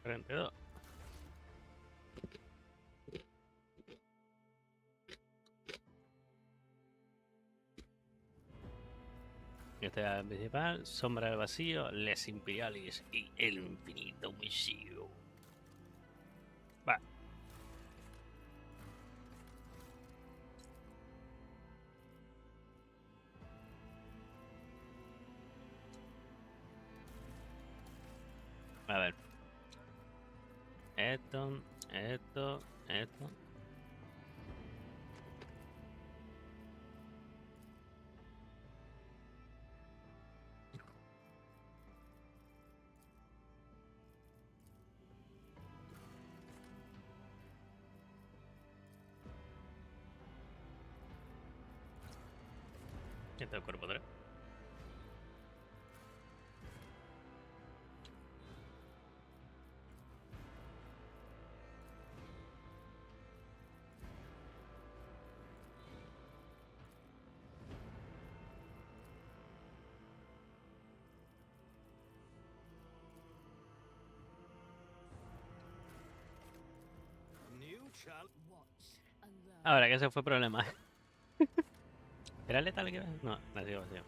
32. Este es el principal, sombra del vacío, les imperiales y el infinito vacío. Va. A ver. Esto. Este es el cuerpo 3. Ahora que ese fue el problema. ¿Era letal que no? Vacío, vacío.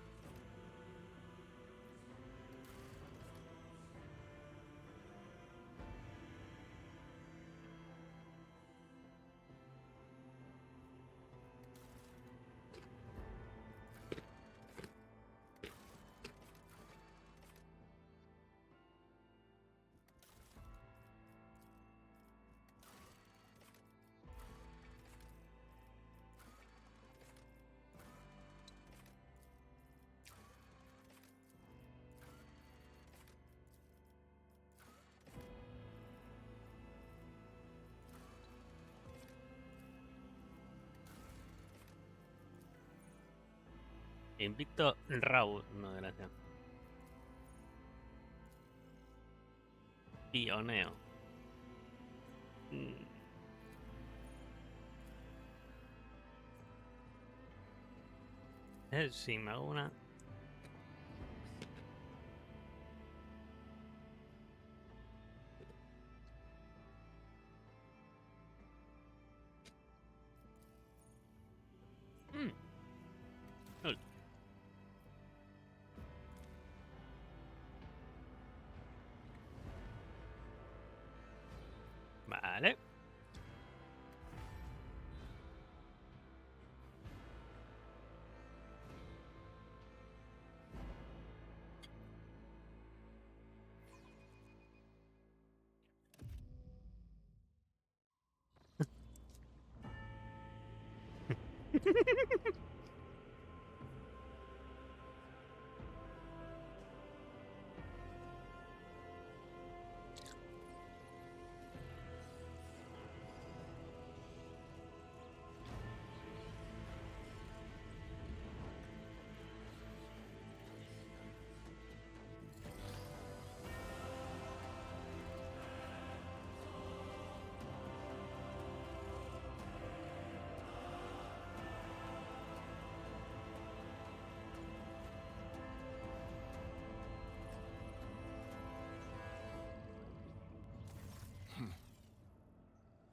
Invicto Raúl, no, gracias. Pioneo. Sí, me hago una. Lol. Vale.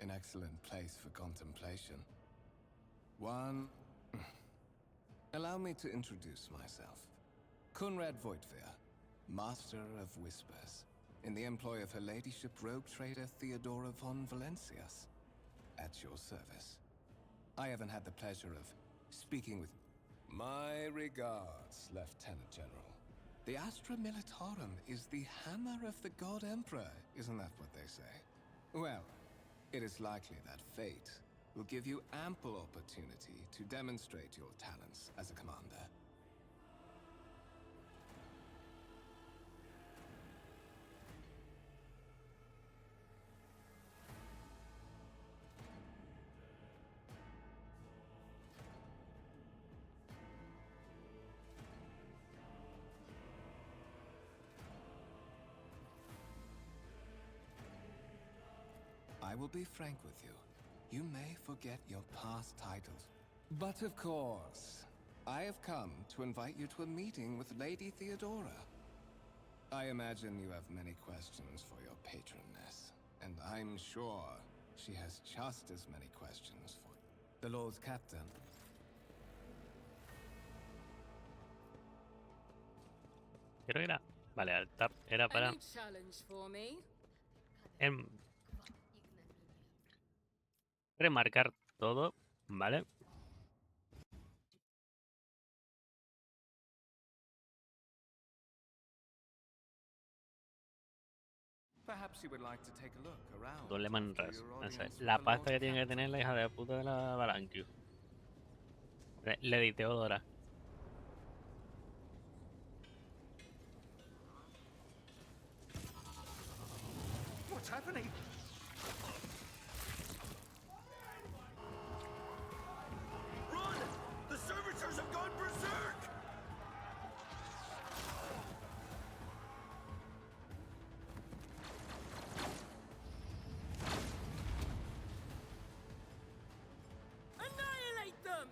An excellent place for contemplation. One... Allow me to introduce myself. Conrad Voigtwehr, Master of Whispers, in the employ of Her Ladyship Rogue Trader Theodora von Valencias. At your service. I haven't had the pleasure of speaking with... My regards, Lieutenant General. The Astra Militarum is the hammer of the God Emperor, isn't that what they say? Well, it is likely that fate will give you ample opportunity to demonstrate your talents as a commander. I will be frank with you. You may forget your past titles. But of course, I have come to invite you to a meeting with Lady Theodora. I imagine you have many questions for your patroness, and I'm sure she has just as many questions for the Lord Captain. Creo que era... Vale, al tab era para Any challenge for me? remarcar todo, ¿vale? Perhaps you would like to take a look around Doble after manras. your O sea, audience with la the pasta Lord que tiene que Captain. tener la hija de puta de la Balanque. Lady Teodora. What's happening? Run! The servitors have gone berserk! Annihilate them!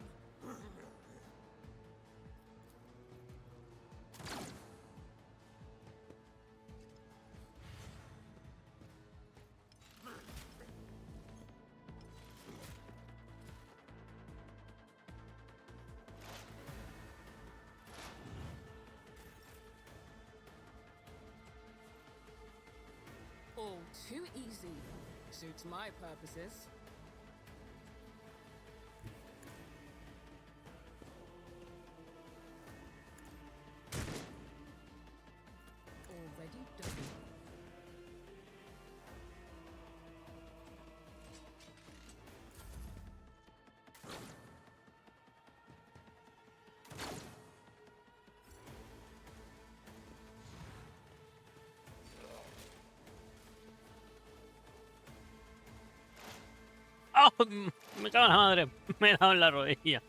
All too easy. Suits my purposes. Already done. ¡Oh! Me cago en la madre. Me he dado en la rodilla.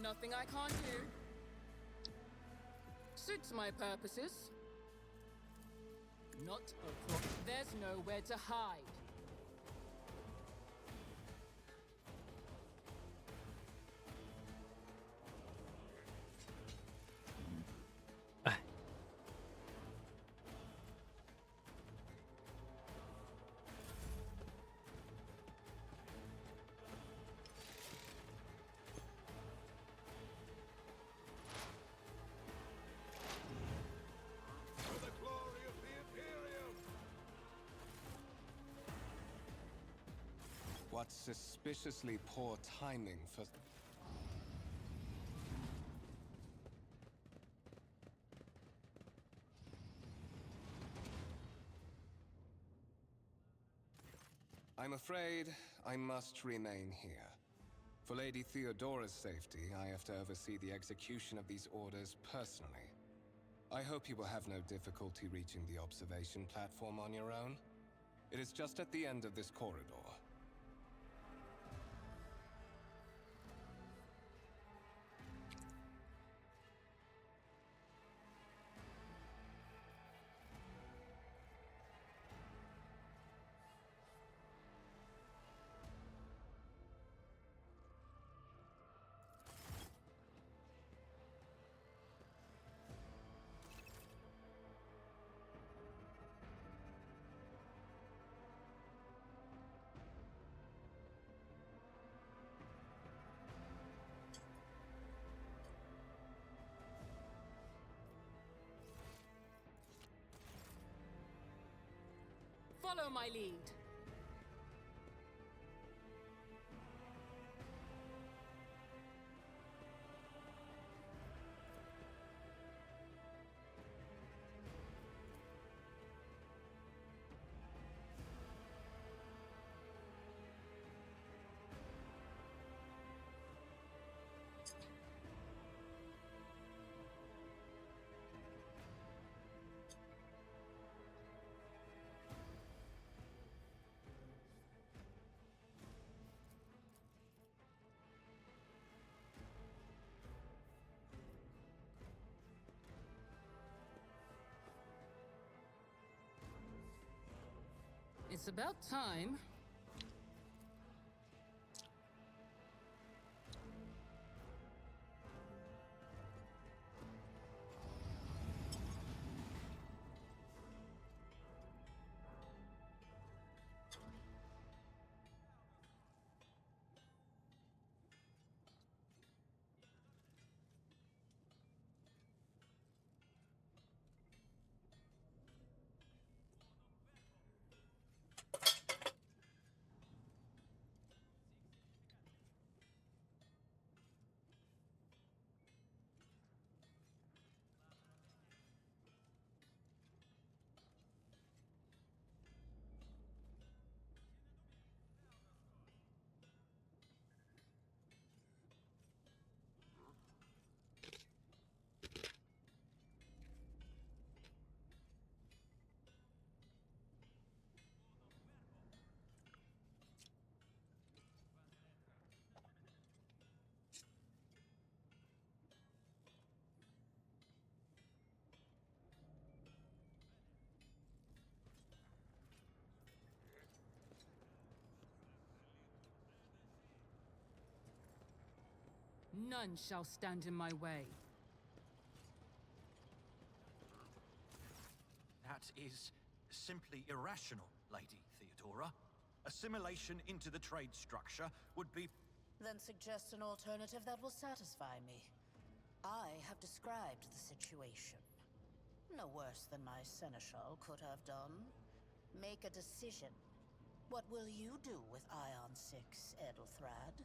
Nothing I can't do. Suits my purposes. Not a problem. There's nowhere to hide. For the glory of the Imperium! What suspiciously poor timing for... I'm afraid I must remain here. For Lady Theodora's safety, I have to oversee the execution of these orders personally. I hope you will have no difficulty reaching the observation platform on your own. It is just at the end of this corridor. Follow my lead. It's about time. None shall stand in my way. That is simply irrational, Lady Theodora. Assimilation into the trade structure would be... Then suggest an alternative that will satisfy me. I have described the situation. No worse than my seneschal could have done. Make a decision. What will you do with Ion 6, Edelthrad?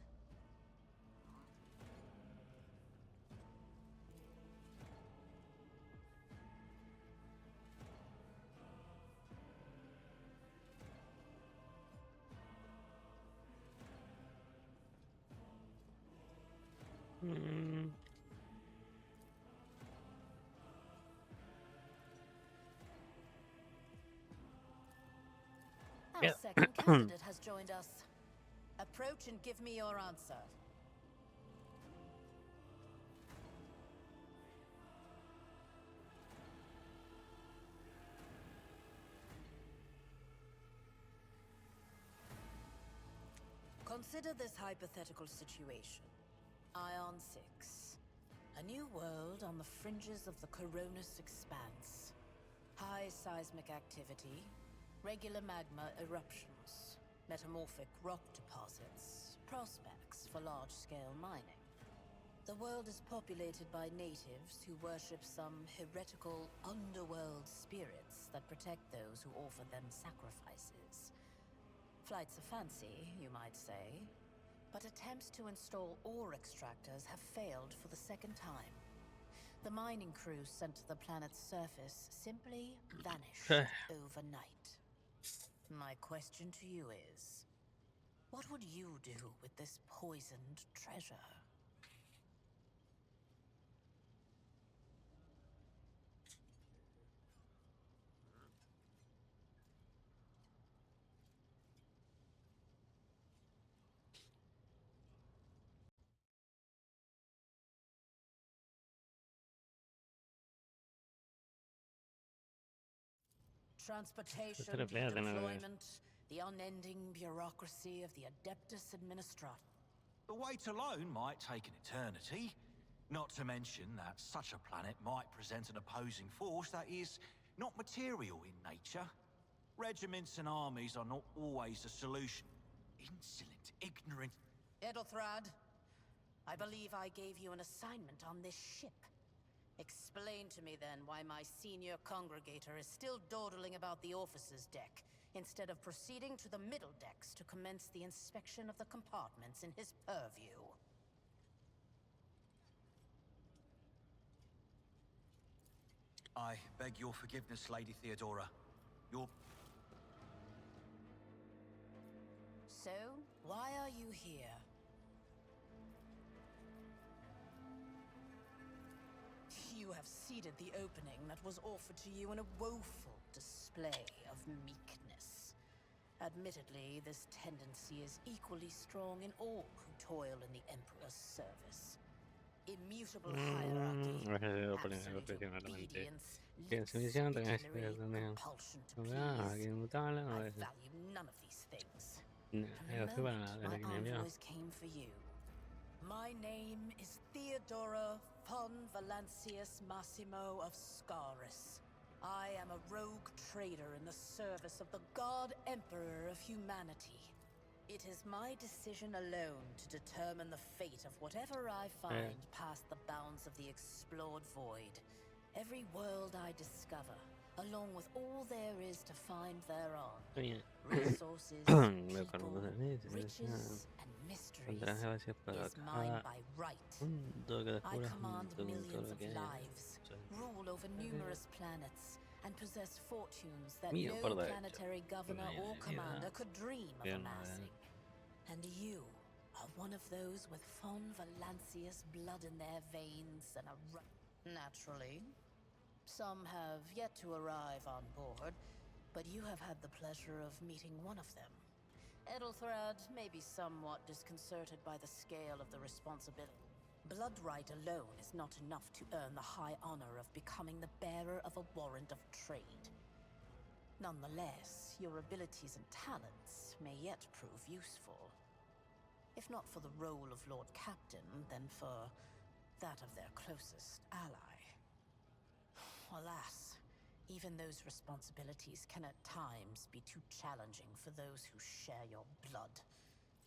Our Yeah. second candidate has joined us. Approach and give me your answer. Consider this hypothetical situation. Ion 6. A new world on the fringes of the Coronis expanse. High seismic activity, regular magma eruptions, metamorphic rock deposits, prospects for large-scale mining. The world is populated by natives who worship some heretical underworld spirits that protect those who offer them sacrifices. Flights of fancy, you might say, but attempts to install ore extractors have failed for the second time. The mining crew sent to the planet's surface simply vanished overnight. My question to you is, what would you do with this poisoned treasure? Transportation, Tercera pelea de la vez. deployment, the unending bureaucracy of the Adeptus Administratum. The wait alone might take an eternity. Not to mention that such a planet might present an opposing force that is not material in nature. Regiments and armies are not always a solution. Insolent, ignorant... Edelthrad, I believe I gave you an assignment on this ship. Explain to me then why my senior congregator is still dawdling about the officers' deck, instead of proceeding to the middle decks to commence the inspection of the compartments in his purview. I beg your forgiveness, Lady Theodora. Your... So, why are you here? You have ceded the opening that was offered to you in a woeful display of meekness. Admittedly, this tendency is equally strong in all who toil in the Emperor's service. Immutable hierarchy, A veces lo ponen absolute profesionalmente. obedience, Que se mencionan también dictionary, compulsion to aquí please. inmutable, a I veces. value none of these things. Yo From the fui para moment desde my que me envió. envoys came for you. My name is Theodora von Valancius Massimo of Scaris. I am a rogue trader in the service of the God Emperor of humanity. It is my decision alone to determine the fate of whatever I find past the bounds of the explored void. Every world I discover, along with all there is to find thereon. Resources, people, riches, and mysteries is mine by right. I command millions of lives, rule over numerous planets, and possess fortunes that no planetary governor or commander could dream of amassing. And you are one of those with von Valancius blood in their veins and naturally. Some have yet to arrive on board, but you have had the pleasure of meeting one of them. Edelthrad may be somewhat disconcerted by the scale of the responsibility. Blood right alone is not enough to earn the high honor of becoming the bearer of a warrant of trade. Nonetheless, your abilities and talents may yet prove useful. If not for the role of Lord Captain, then for that of their closest ally. Alas, even those responsibilities can at times be too challenging for those who share your blood.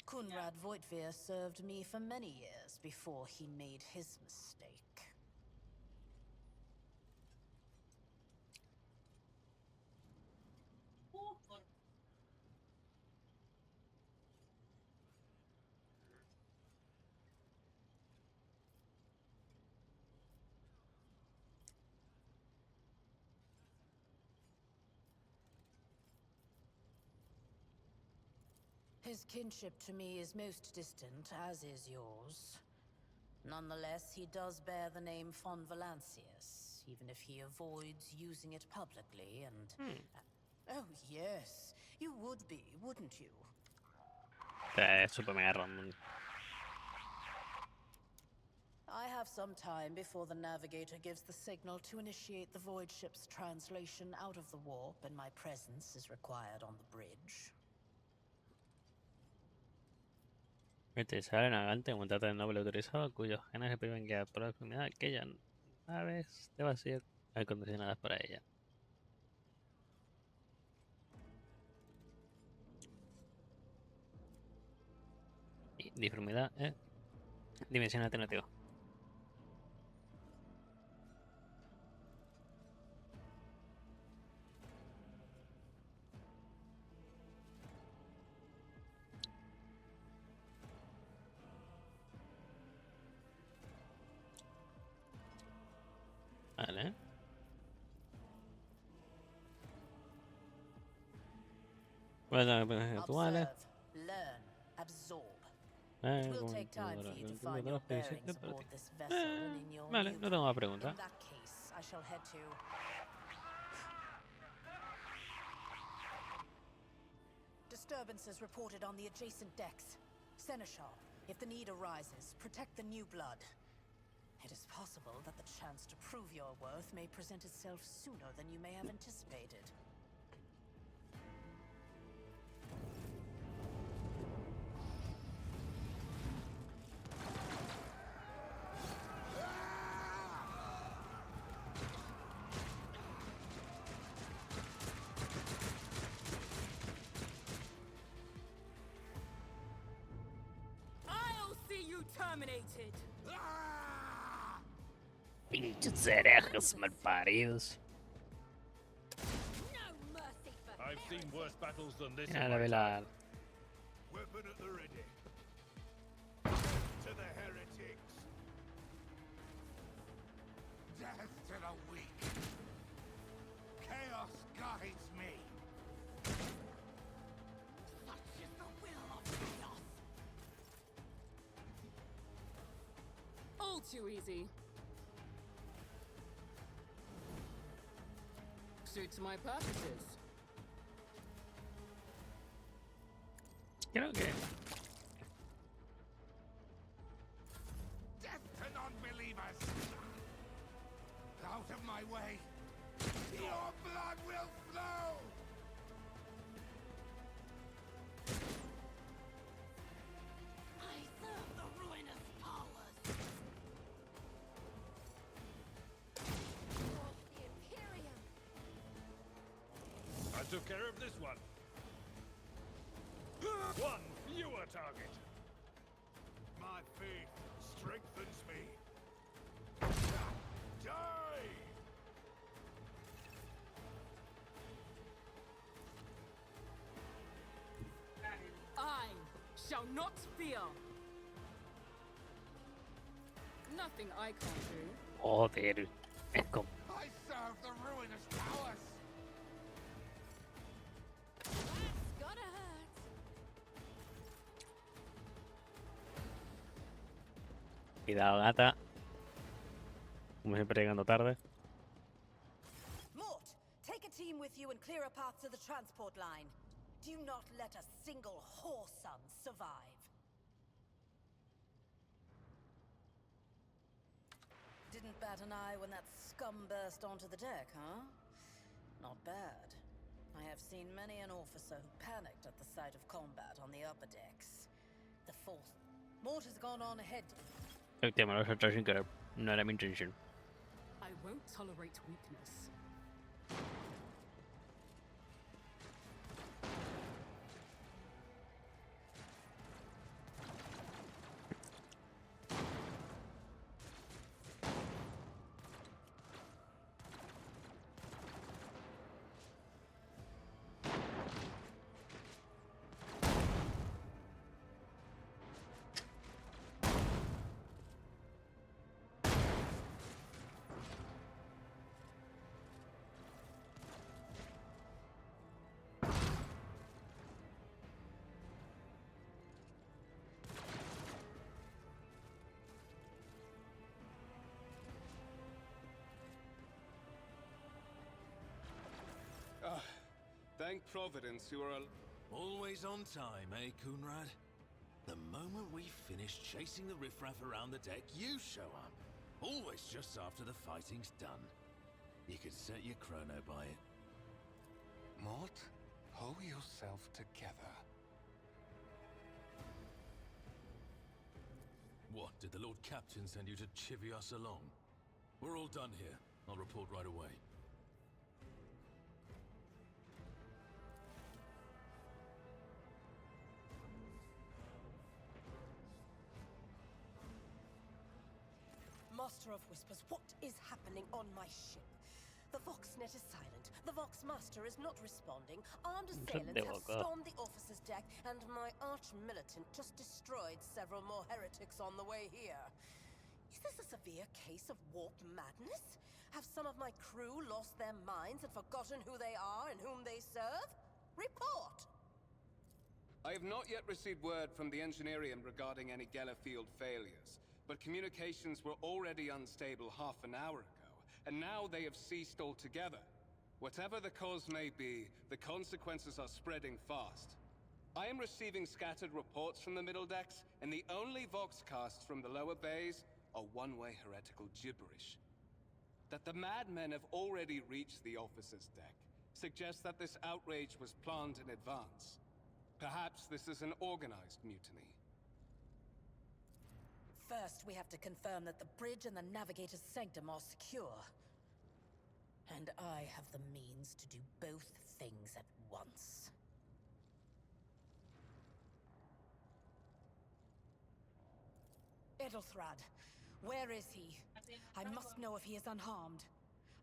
Kunrad Voitvir served me for many years before he made his mistake. His kinship to me is most distant, as is yours. Nonetheless, he does bear the name von Valancius, even if he avoids using it publicly and... Oh yes, you would be, wouldn't you? Super mega random. I have some time before the navigator gives the signal to initiate the void ship's translation out of the warp, and my presence is required on the bridge. Utilizar el navegante como un de noble autorizado cuyos genes se priven que a proximidad aquellas naves de vacío acondicionadas para ella. Y diformidad dimensión alternativa. Vale. Bueno, pues actuales. Learn, absorb. It will take time for you to find your bearings aboard this vessel and in your Vale, no tengo más preguntas. In that case, I shall head to... Disturbances reported on the adjacent decks. Seneschal, if the need arises, protect the new blood. It is possible that the chance to prove your worth may present itself sooner than you may have anticipated. I'll see you terminated. Pinches herejes malparidos. No mercy for I've seen worse battles than this. Mira la vela. Weapon at the ready. To the heretics. Death to the weak. Chaos guides me. Such is the will of chaos. All too easy. Suits my purposes. Creo que Death to non-believers. took care of this one. One fewer target. My faith strengthens me. Die! I shall not fear. Nothing I can't do. Joder. Es como... I serve the ruinous powers. That's gonna hurt. Cuidado, gata. Como siempre llegando tarde. Mort, take a team with you and clear a path to the transport line. Do not let a single whoreson survive. Didn't bat an eye when that scum burst onto the deck, huh? Not bad. I have seen many an officer who panicked at the sight of combat on the upper decks. The fourth. Mort has gone on ahead. Te me lo he saltado sin querer. No era mi intención. I won't tolerate weakness. Thank Providence you are Always on time, eh, Kunrad? The moment we finish chasing the riffraff around the deck, you show up. Always just after the fighting's done. You could set your chrono by it. Mort, pull yourself together. What, did the Lord Captain send you to chivvy us along? We're all done here. I'll report right away. Master of Whispers, what is happening on my ship? The Voxnet is silent. The Voxmaster is not responding. Armed assailants have stormed the officer's deck, and my arch-militant just destroyed several more heretics on the way here. Is this a severe case of warp madness? Have some of my crew lost their minds and forgotten who they are and whom they serve? Report! I have not yet received word from the Engineerium regarding any Gellerfield failures, but communications were already unstable half an hour ago, and now they have ceased altogether. Whatever the cause may be, the consequences are spreading fast. I am receiving scattered reports from the middle decks, and the only voxcasts from the lower bays are one-way heretical gibberish. That the madmen have already reached the officer's deck suggests that this outrage was planned in advance. Perhaps this is an organized mutiny. First, we have to confirm that the bridge and the navigator's sanctum are secure. And I have the means to do both things at once. Edelthrad, where is he? I must know if he is unharmed.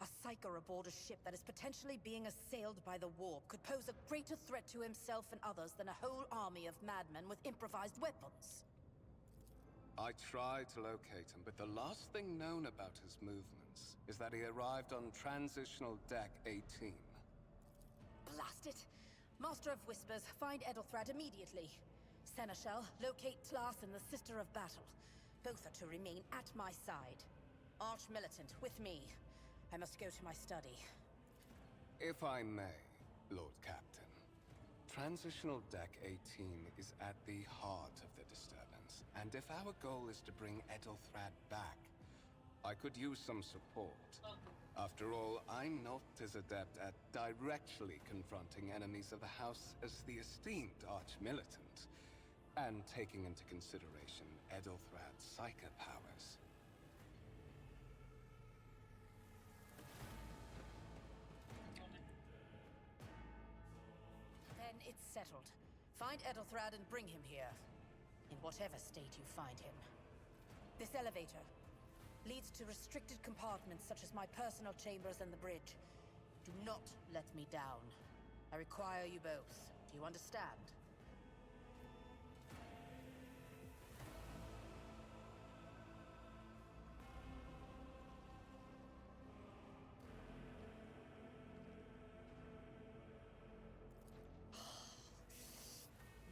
A psyker aboard a ship that is potentially being assailed by the warp could pose a greater threat to himself and others than a whole army of madmen with improvised weapons. I tried to locate him, but the last thing known about his movements is that he arrived on Transitional Deck 18. Blast it! Master of Whispers, find Edelthrad immediately. Seneschal, locate Tlas and the Sister of Battle. Both are to remain at my side. Arch-militant, with me. I must go to my study. If I may, Lord Captain. Transitional Deck 18 is at the heart of the disturbance, and if our goal is to bring Edelthrad back, I could use some support. After all, I'm not as adept at directly confronting enemies of the House as the esteemed Arch-Militant, and taking into consideration Edelthrad's psychic powers. When it's settled, find Edelthrad and bring him here. In whatever state you find him. This elevator leads to restricted compartments such as my personal chambers and the bridge. Do not let me down. I require you both. Do you understand?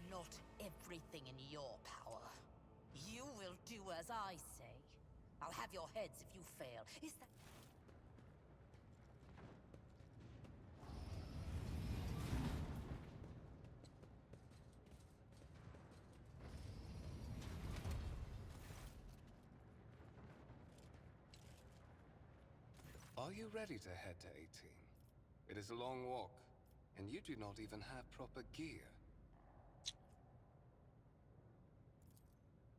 Not everything in your power. You will do as I say. I'll have your heads if you fail. Is that... Are you ready to head to 18? It is a long walk, and you do not even have proper gear.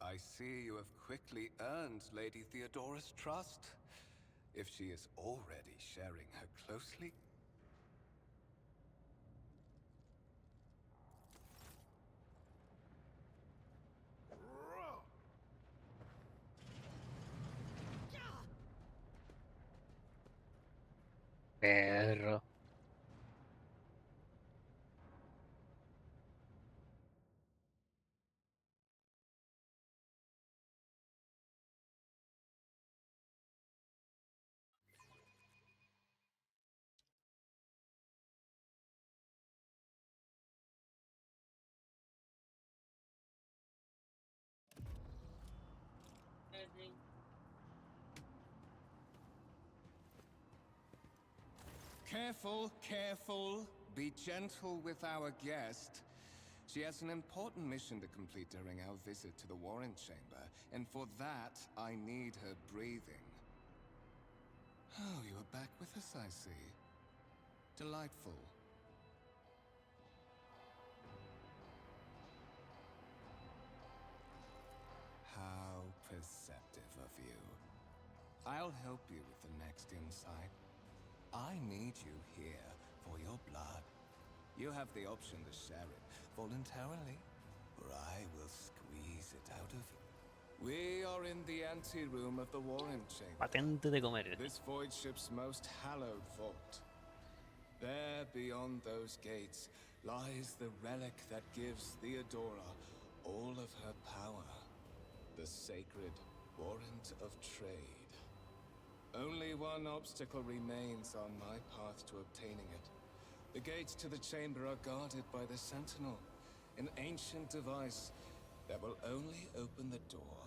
I see you have quickly earned Lady Theodora's trust, if she is already sharing her closely. Perro. Careful, careful. Be gentle with our guest. She has an important mission to complete during our visit to the Warren Chamber, and for that, I need her breathing. Oh, you are back with us, I see. Delightful. How perceptive of you. I'll help you with the next insight. I need you here for your blood. You have the option to share it voluntarily, or I will squeeze it out of you. We are in the anteroom of the Warren Chamber. Patente de comer. This void ship's most hallowed vault. There, beyond those gates, lies the relic that gives Theodora all of her power. The sacred warrant of trade. Only one obstacle remains on my path to obtaining it. The gates to the chamber are guarded by the Sentinel, an ancient device that will only open the door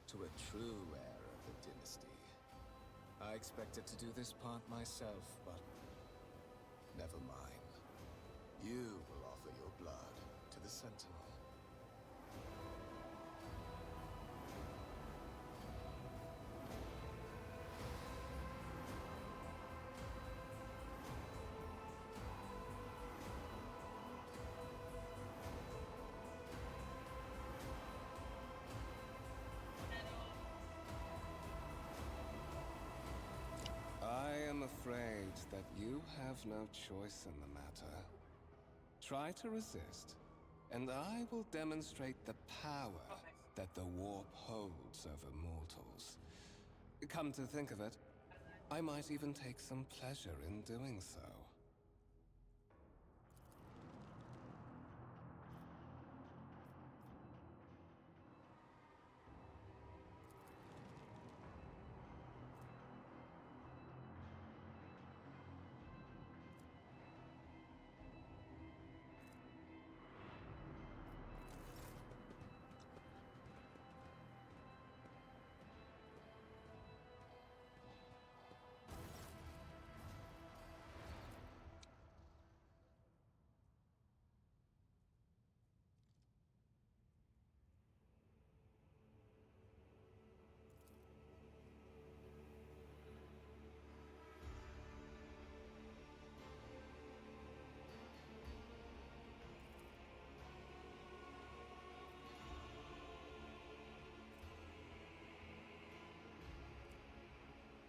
to a true heir of the dynasty. I expected to do this part myself, but never mind. You will offer your blood to the Sentinel. I am afraid that you have no choice in the matter. Try to resist, and I will demonstrate the power that the warp holds over mortals. Come to think of it, I might even take some pleasure in doing so.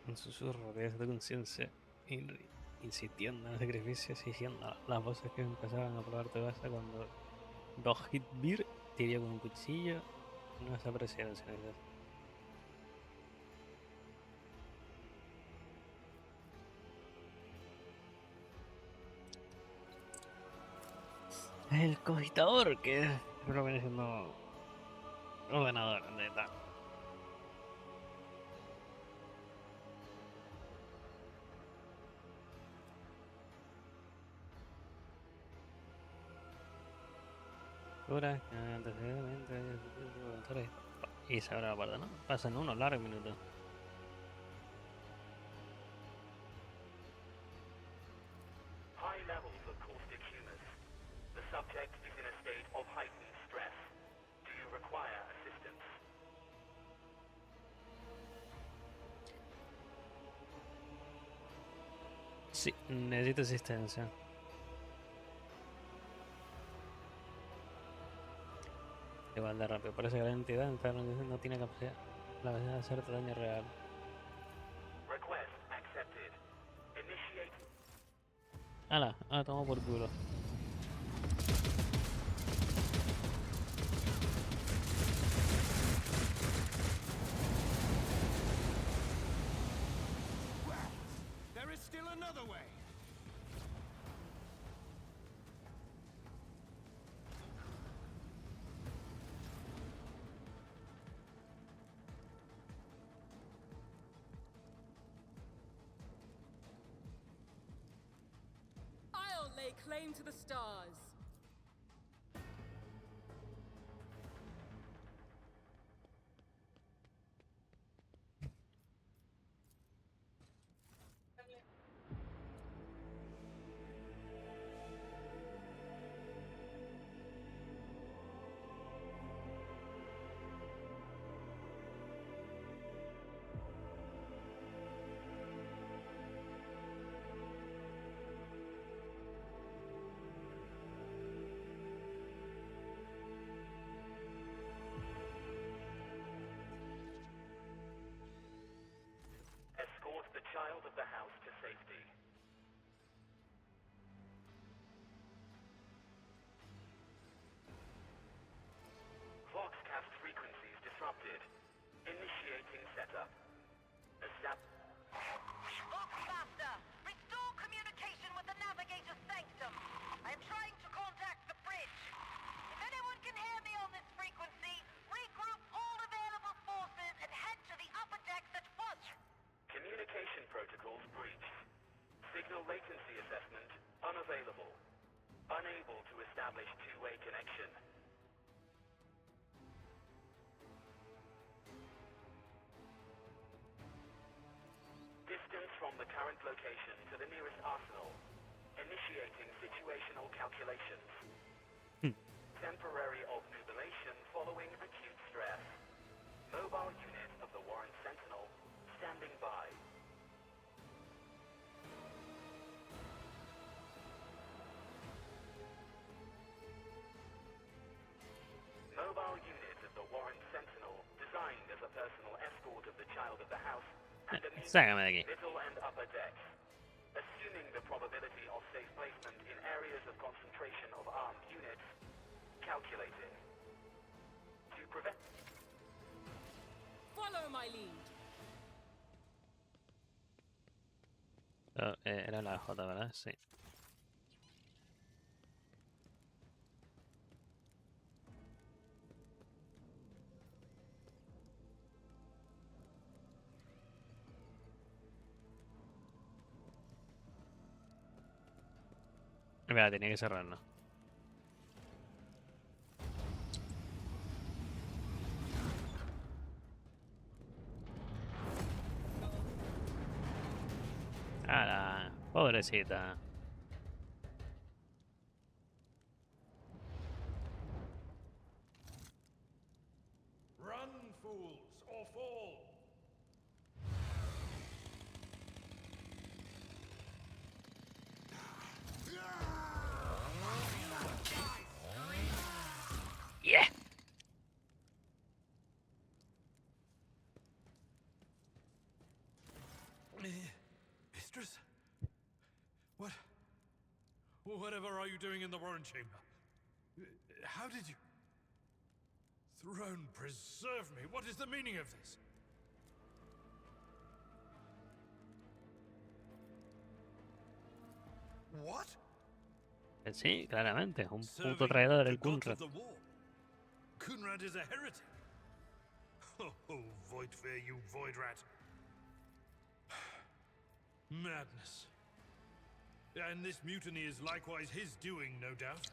Un susurro de conciencia insistiendo en el sacrificio, diciendo las voces que empezaban a probar tu base cuando 2 hit beer te dio con un cuchillo, no se apreciaron, señores. El cogitador, que creo que viene siendo ordenador de tal. Horas, antecedentes, y se abre la puerta, ¿no? Pasan unos largos minutos. High levels of caustic humus. The subject is in a state of heightened stress. Do you require assistance? Sí, necesito asistencia. Igual de rápido, parece que la entidad no tiene capacidad de hacerte daño real. Request accepted. Initiate. Ala, toma por culo. There is still another way. I'll lay claim to the stars. Escort the child of the house to safety. Voxcast frequencies disrupted. Initiating setup. Voxmaster, restore communication with the navigator's sanctum. I am trying to contact the bridge. If anyone can hear me on this frequency, regroup all available forces and head to the upper decks at once. Communication protocols breached. Signal latency assessment unavailable. Unable to establish two-way connection. Distance from the current location to the nearest arsenal. Initiating situational calculations. Temporary obnubilation following acute stress. Mobile unit of the Warren Sentinel standing by. Mobile unit of the Warren Sentinel designed as a personal escort of the child of the house and a Sácame de aquí. middle and upper decks. Assuming the probability of safe placement in areas of concentration of armed units. Calculating. To prevent... Follow my lead. Era la J, ¿verdad? Sí. Espera, tenía que cerrarlo. ¡Hala! Pobrecita. Run, fools, or fall. ¡Yeah! Mistress? Whatever are you doing in the Warren Chamber? How did you... Throne preserve me. What is the meaning of this? What? Sí, claramente, es un puto traidor el Kunrad. Kunrad is a heretic. Oh, Voidfear, you void rat. Madness. And this mutiny is likewise his doing, no doubt.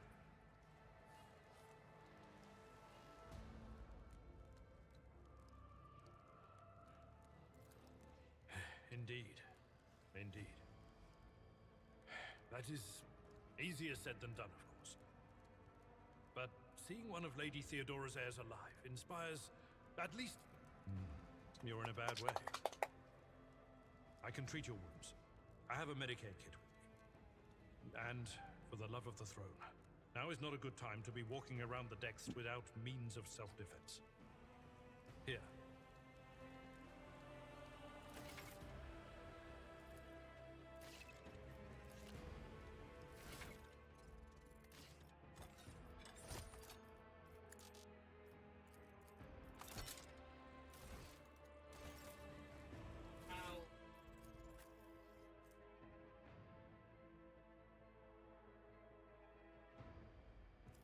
Indeed. Indeed. That is easier said than done, of course. But seeing one of Lady Theodora's heirs alive inspires... At least... You're in a bad way. I can treat your wounds. I have a Medicaid kit with me. And for the love of the throne, now is not a good time to be walking around the decks without means of self-defense. Here.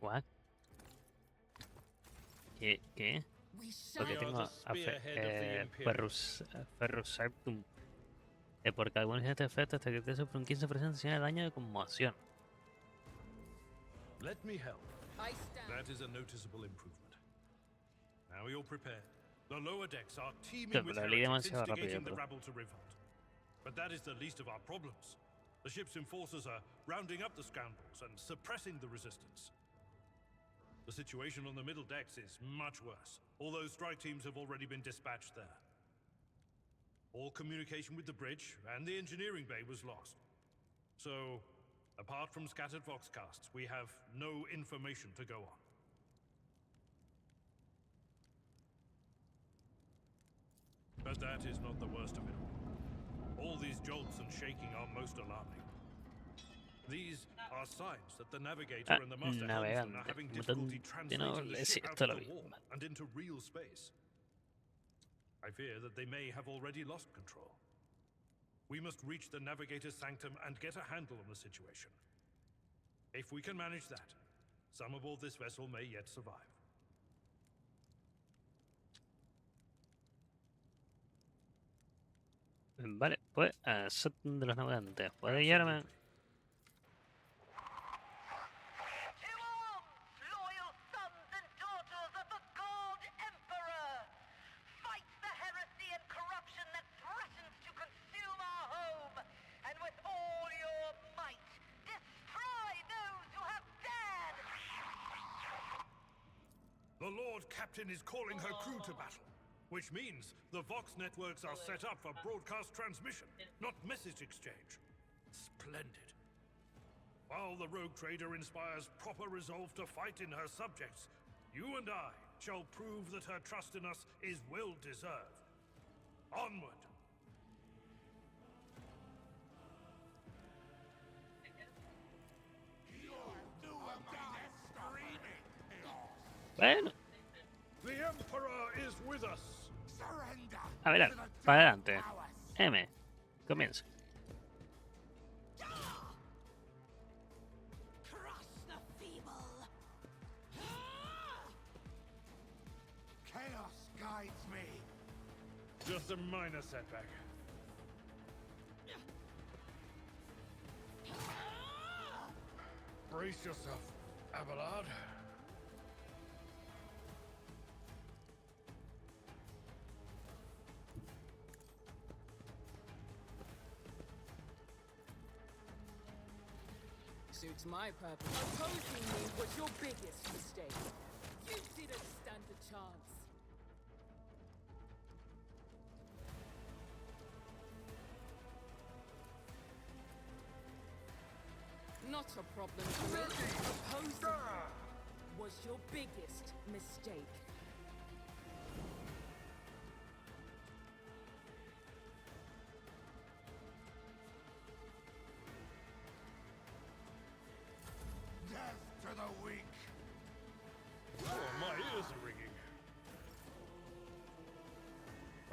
What? ¿Qué? Porque tengo a Ferrus Septum. Porque algunos de estos efectos te que sufre un 15% de daño de conmoción. Let me help. That is a noticeable improvement. Now you're prepared. The lower decks are teeming with heretics instigating the rabble to revolt. But that is the least of our problems. The ship's enforcers are rounding up the scoundrels and suppressing the resistance. The situation on the middle decks is much worse, although strike teams have already been dispatched there. All communication with the bridge and the engineering bay was lost. So, apart from scattered voxcasts, we have no information to go on. But that is not the worst of it all. All these jolts and shaking are most alarming. These are signs that the navigator and the master helmsman are having difficulty translating the ship out of the warp and into real space. I fear that they may have already lost control. We must reach the navigator's sanctum and get a handle on the situation. If we can manage that, some aboard this vessel may yet survive. Vale, pues a Septum de los navegantes. ¿Puede guiarme? The Lord Captain is calling her crew to battle, which means the Vox networks are set up for broadcast transmission, not message exchange. Splendid. While the rogue trader inspires proper resolve to fight in her subjects, you and I shall prove that her trust in us is well deserved. Onward! Bueno. The Emperor is with us. A ver, para adelante. M. Comienza. Chaos guides me. Just a minor setback. Brace yourself, Abelard. Suits my purpose. Opposing me was your biggest mistake. You didn't stand a chance. Not a problem to me. Opposing me was your biggest mistake.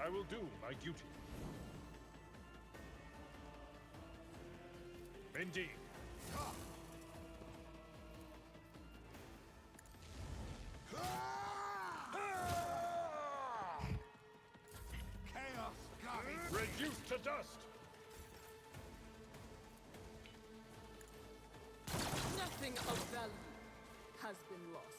I will do my duty. Indeed. Chaos guardian. Reduced to dust. Nothing of value has been lost.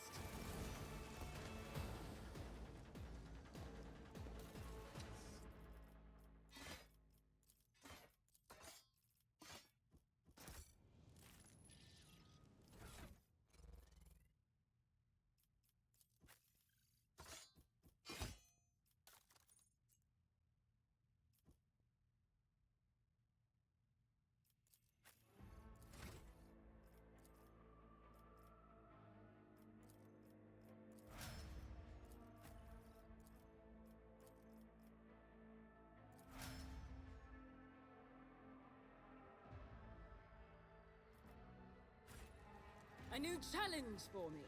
A new challenge for me.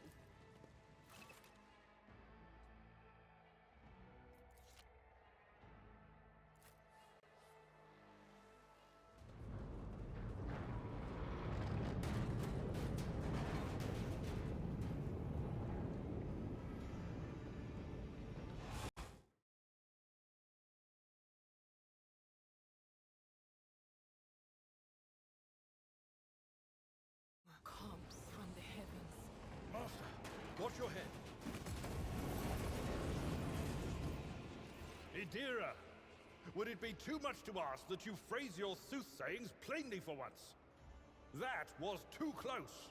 Comes from the heavens. Master, watch your head. Idira, would it be too much to ask that you phrase your soothsayings plainly for once? That was too close.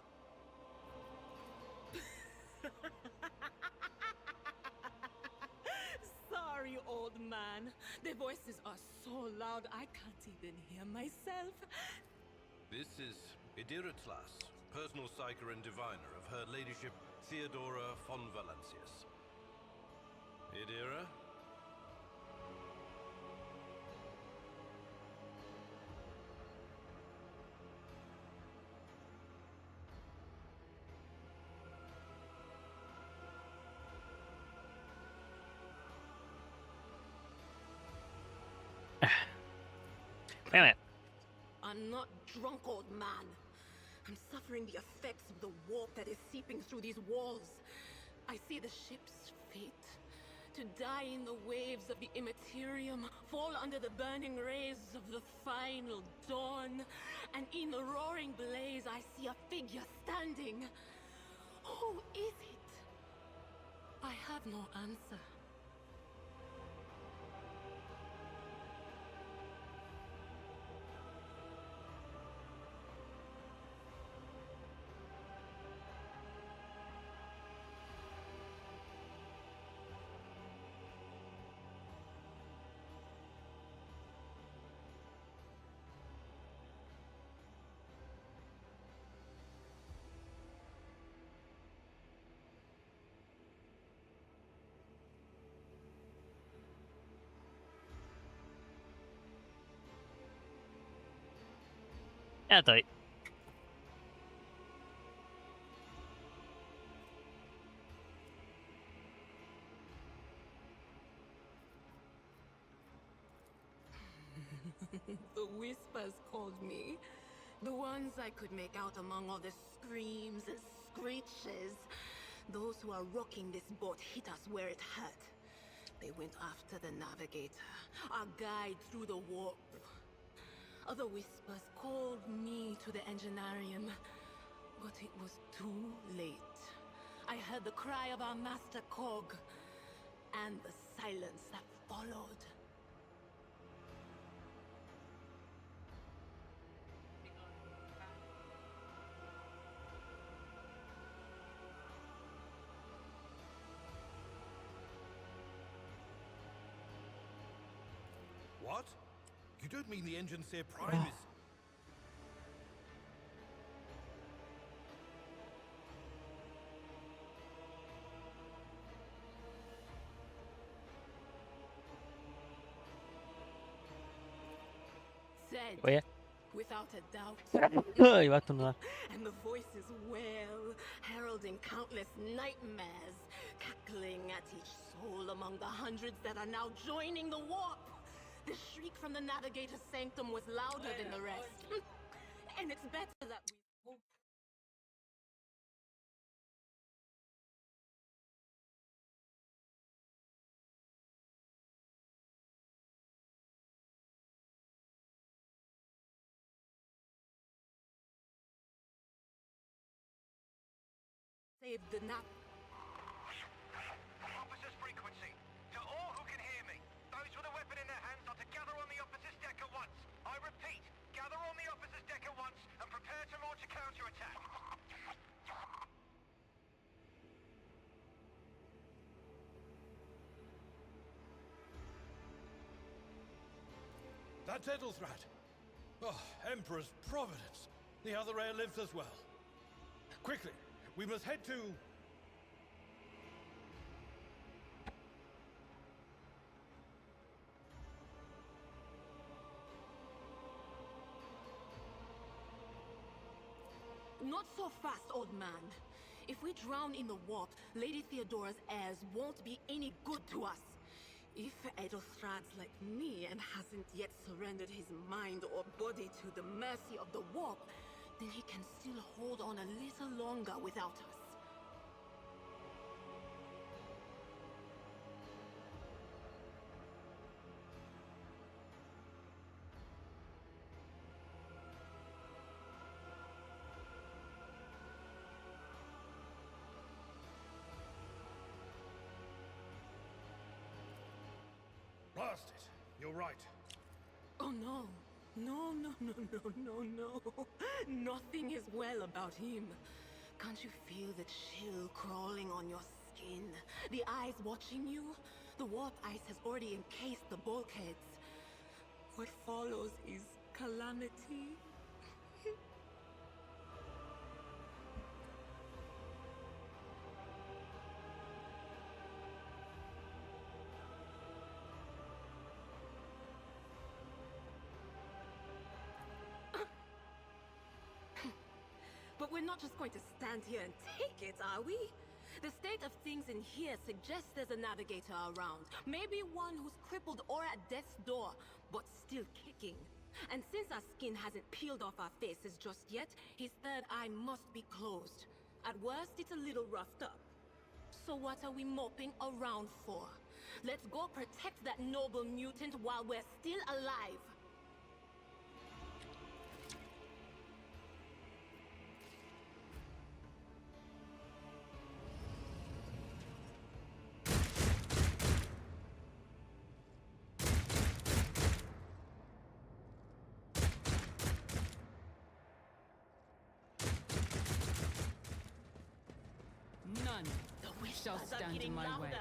Sorry, old man. The voices are so loud I can't even hear myself. This is Idira Tlas, personal psyker and diviner of Her Ladyship Theodora von Valancius. Idira? Damn it. I'm not drunk, old man. I'm suffering the effects of the warp that is seeping through these walls. I see the ship's fate. To die in the waves of the immaterium, fall under the burning rays of the final dawn. And in the roaring blaze, I see a figure standing. Who is it? I have no answer. Ya estoy. The whispers called me. The ones I could make out among all the screams and screeches. Those who are rocking this boat hit us where it hurt. They went after the navigator, our guide through the warp. Other whispers called me to the engineerium, but it was too late. I heard the cry of our master Cog, and the silence that followed. What? You don't mean the Enginseer Prime is... Said, Oye. without a doubt. Iba a estornudar. And the voices wail, heralding countless nightmares. cackling at each soul among the hundreds that are now joining the warp. The shriek from the Navigator's sanctum was louder than the rest. And it's better that we hope. Save the nap. Officers frequency. To all who can hear me, those with a weapon in their hands are to gather on the officer's deck at once. I repeat, gather on the officer's deck at once and prepare to launch a counterattack. That's Ethelthrat. Oh, Emperor's Providence. The other heir lives as well. Quickly, we must head to... Not so fast, old man. If we drown in the warp, Lady Theodora's heirs won't be any good to us. If Ethelthrad's like me and hasn't yet surrendered his mind or body to the mercy of the warp, then he can still hold on a little longer without us. Blast it! You're right. Oh no. No. Nothing is well about him. Can't you feel the chill crawling on your skin? The eyes watching you? The warp ice has already encased the bulkheads. What follows is calamity. But we're not just going to stand here and take it, are we? The state of things in here suggests there's a navigator around. Maybe one who's crippled or at death's door, but still kicking. And since our skin hasn't peeled off our faces just yet, his third eye must be closed. At worst, it's a little roughed up. So what are we moping around for? Let's go protect that noble mutant while we're still alive. None shall stand in my way.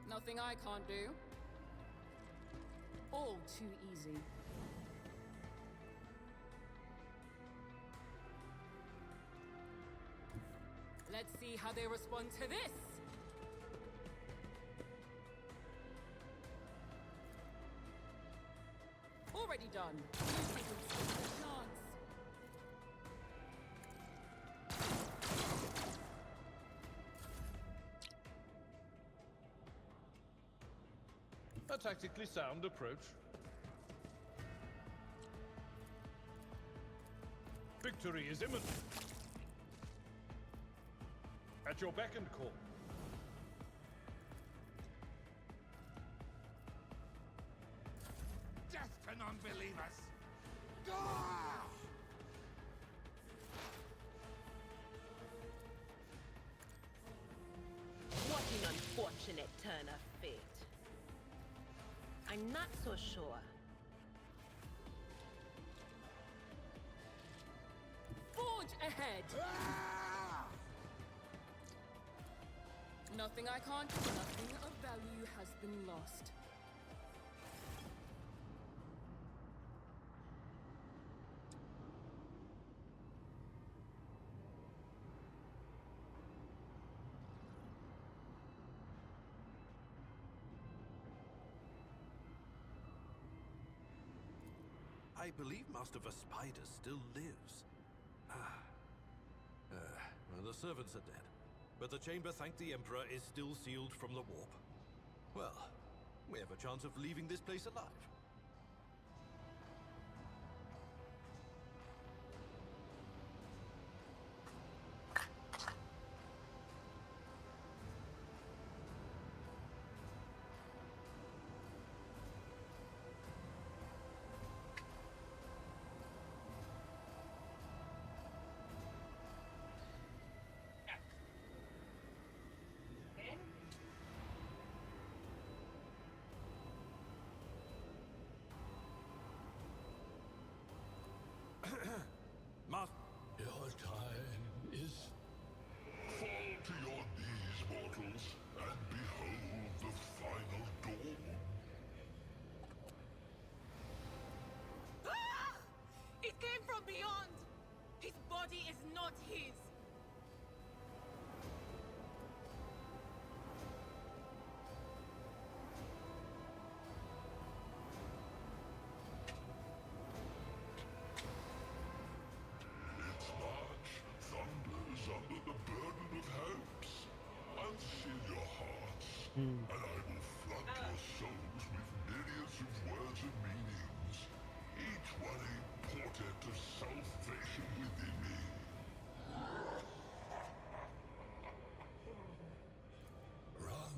Nothing I can't do. All too easy. Let's see how they respond to this. Already done. You think we've stood a chance. A tactically sound approach. Victory is imminent. At your beck and call. Death to non-believers! Ah! What an unfortunate turn of fate. I'm not so sure. Forge ahead! Ah! Nothing I can't do. Nothing of value has been lost. I believe Master Vespider still lives. Well, the servants are dead, but the chamber, thank the Emperor, is still sealed from the warp. Well, we have a chance of leaving this place alive. Your time is... Fall to your knees, mortals, and behold the final dawn. Ah! It came from beyond! His body is not his! Its march thunders under the burden of hopes. Unseal your hearts, and I will flood your souls with myriads of words and meanings, each one a portent of salvation within me. Run.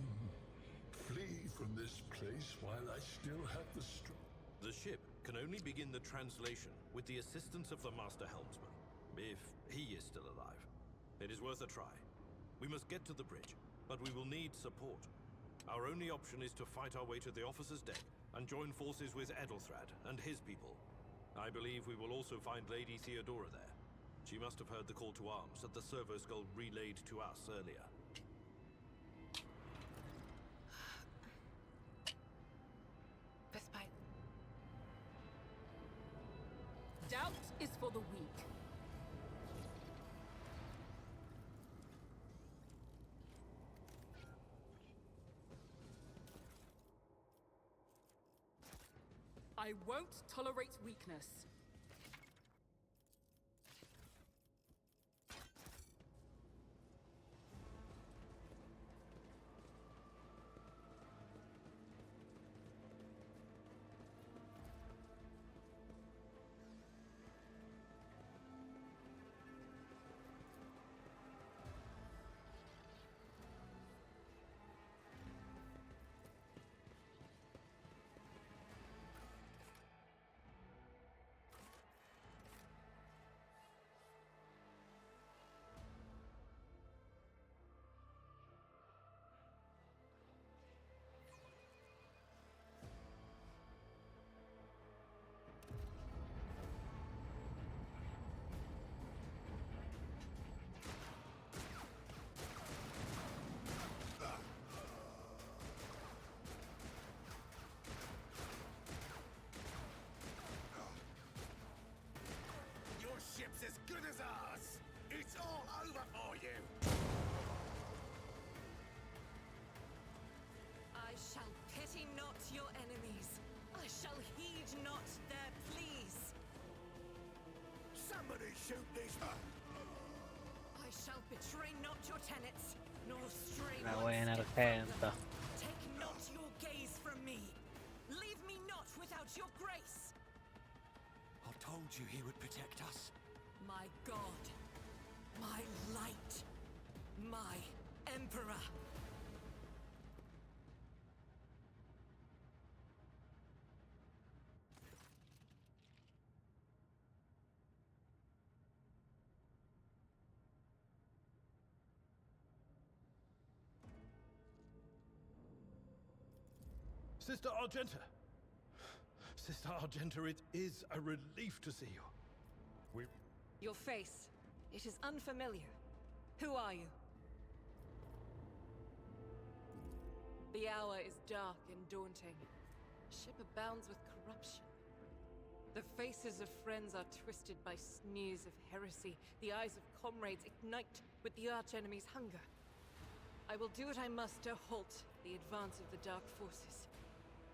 Flee from this place while I still have the strength. The ship can only begin the translation with the assistance of the Master Helmsman, if he is still alive. It is worth a try. We must get to the bridge, but we will need support. Our only option is to fight our way to the officer's deck and join forces with Edelthrad and his people. I believe we will also find Lady Theodora there. She must have heard the call to arms that the servo skull relayed to us earlier. Vespider. Doubt is for the weak. I won't tolerate weakness. Ship's as good as ours! It's all over for you! I shall pity not your enemies. I shall heed not their pleas. Somebody shoot these... I shall betray not your tenets, nor stray Una one buena step from argenta. them. Take not your gaze from me. Leave me not without your grace. I told you he would protect us. My God, my light, my Emperor. Sister Argenta! Sister Argenta, it is a relief to see you. Your face, it is unfamiliar. Who are you? The hour is dark and daunting. Ship abounds with corruption. The faces of friends are twisted by sneers of heresy. The eyes of comrades ignite with the archenemy's hunger. I will do what I must to halt the advance of the dark forces.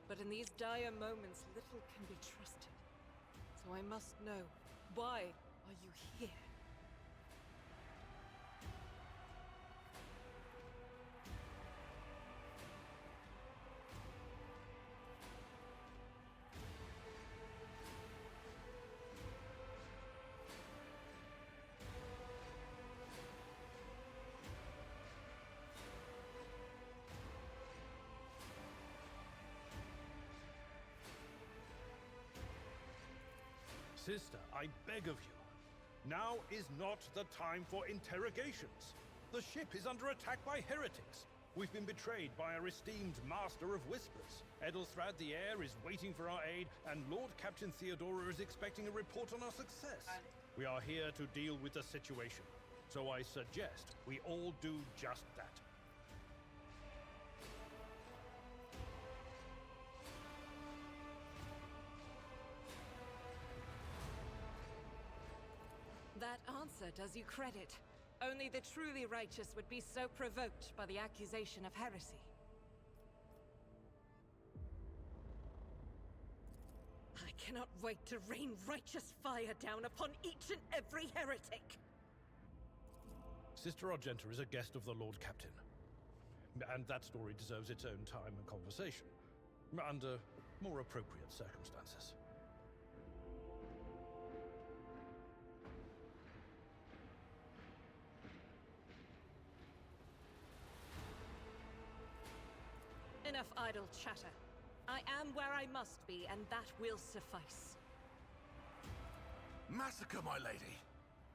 But in these dire moments, little can be trusted. So I must know, why are you here? Sister, I beg of you. Now is not the time for interrogations. The ship is under attack by heretics. We've been betrayed by our esteemed Master of Whispers. Edelthrad the Heir is waiting for our aid, and Lord Captain Theodora is expecting a report on our success. We are here to deal with the situation, so I suggest we all do just that. That answer does you credit. Only the truly righteous would be so provoked by the accusation of heresy. I cannot wait to rain righteous fire down upon each and every heretic! Sister Argenta is a guest of the Lord Captain. And that story deserves its own time and conversation, under more appropriate circumstances. Enough idle chatter. I am where I must be, and that will suffice. Massacre, my lady!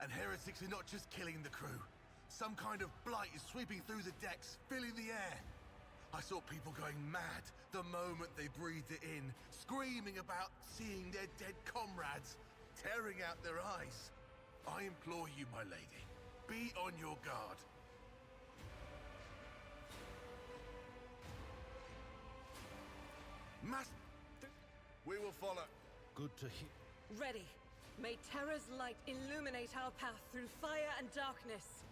And heretics are not just killing the crew. Some kind of blight is sweeping through the decks, filling the air. I saw people going mad the moment they breathed it in, screaming about seeing their dead comrades, tearing out their eyes. I implore you, my lady, be on your guard. We will follow. Good to hear. Ready. May Terra's light illuminate our path through fire and darkness.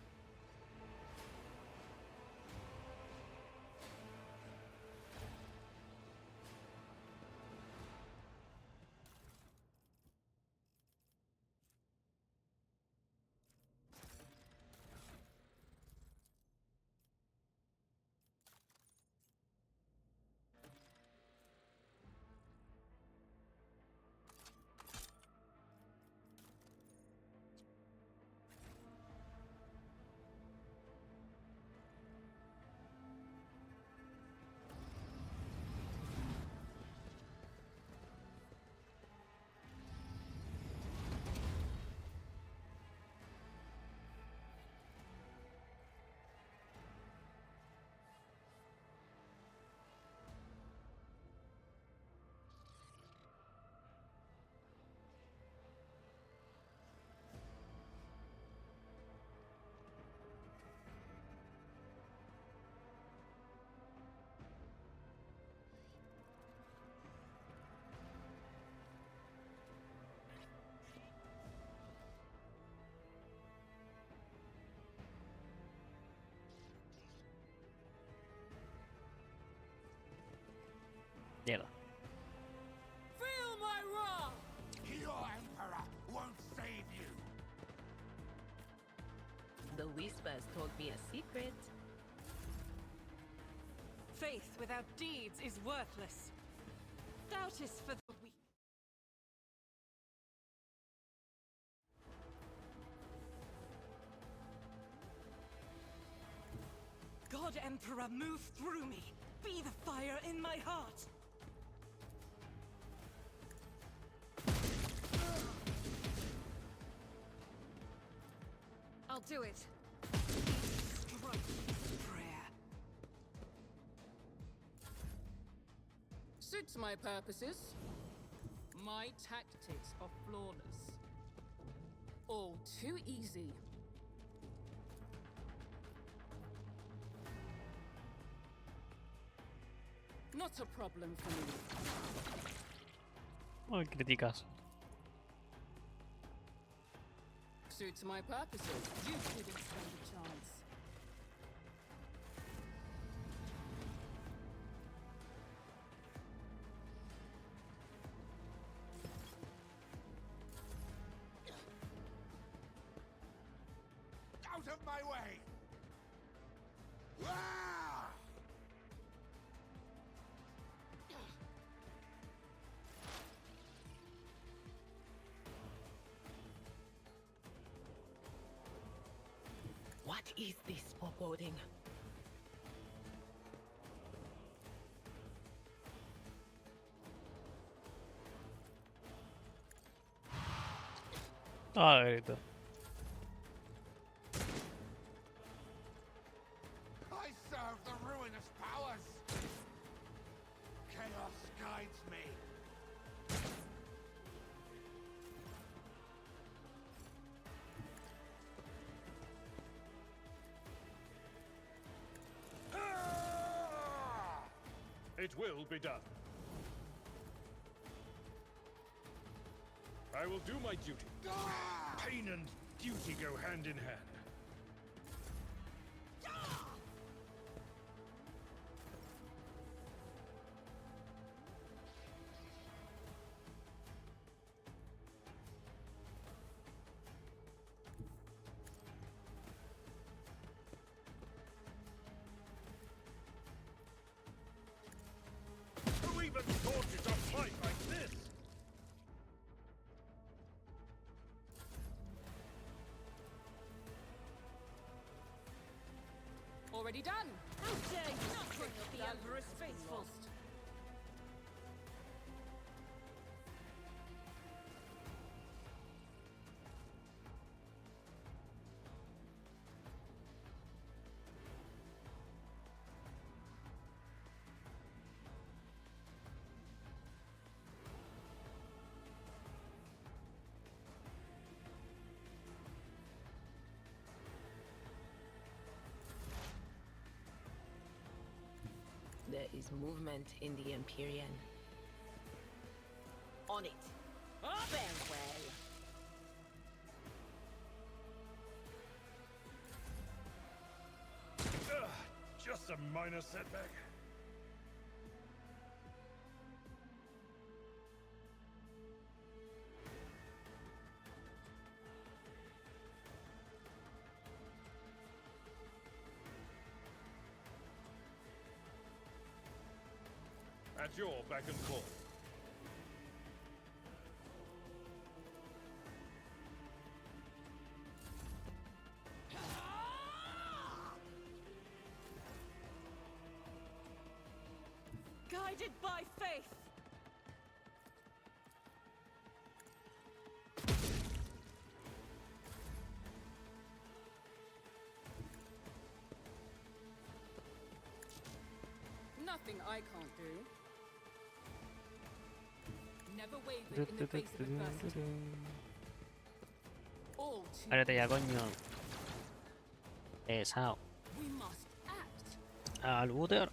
Mierda. Feel my wrath! Your Emperor won't save you! The Whispers told me a secret. Faith without deeds is worthless. Doubt is for the weak. God Emperor, move through me. Be the fire in my heart. I'll do it. Strike this prayer. Suits my purposes. My tactics are flawless. All too easy. Not a problem for me. Muy criticas. Suits my purposes. You couldn't stand a chance. of my way! Ah! What is this foreboding? Ah, grito. I serve the ruinous powers! Chaos guides me! It will be done. I will do my duty. Pain and duty go hand in hand. Who even taught you to fight like this? Already done. How dare you not bring up the Emperor's faithful? There is movement in the Empyrean. On it. Farewell. Just a minor setback. At your beck and call. Guided by faith. Nothing I can't do. Never wavered in the face of adversity. All too Espérate ya, coño. Pesado. we must act. Al booter.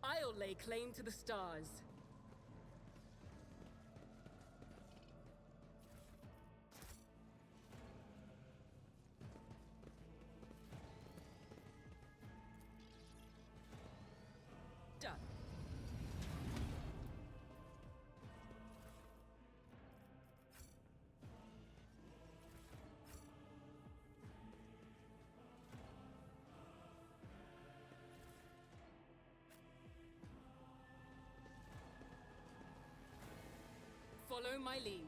I'll lay claim to the stars. Done. Follow my lead.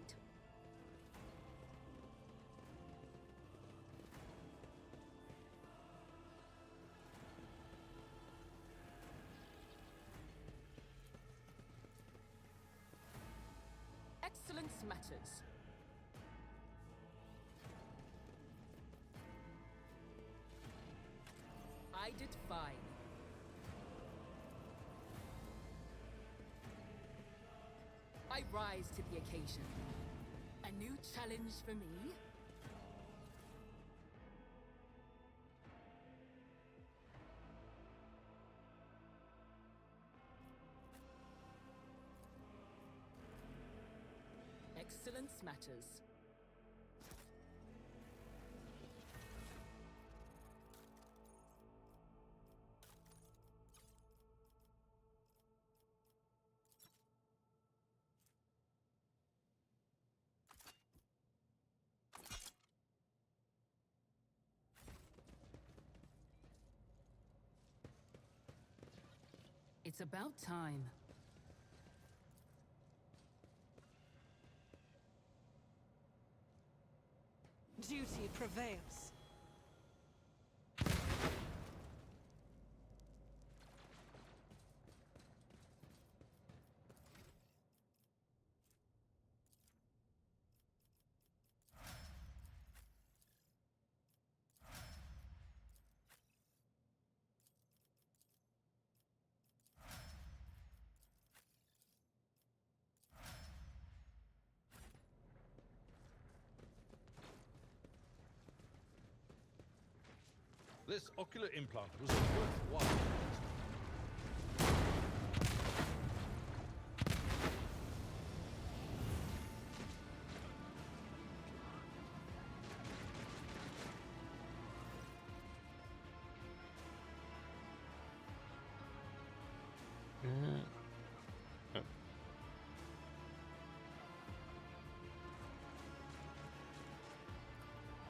Excellence matters. I did fine. I rise to the occasion. A new challenge for me? excellence matters. It's about time. Duty prevails. This ocular implant was a worthwhile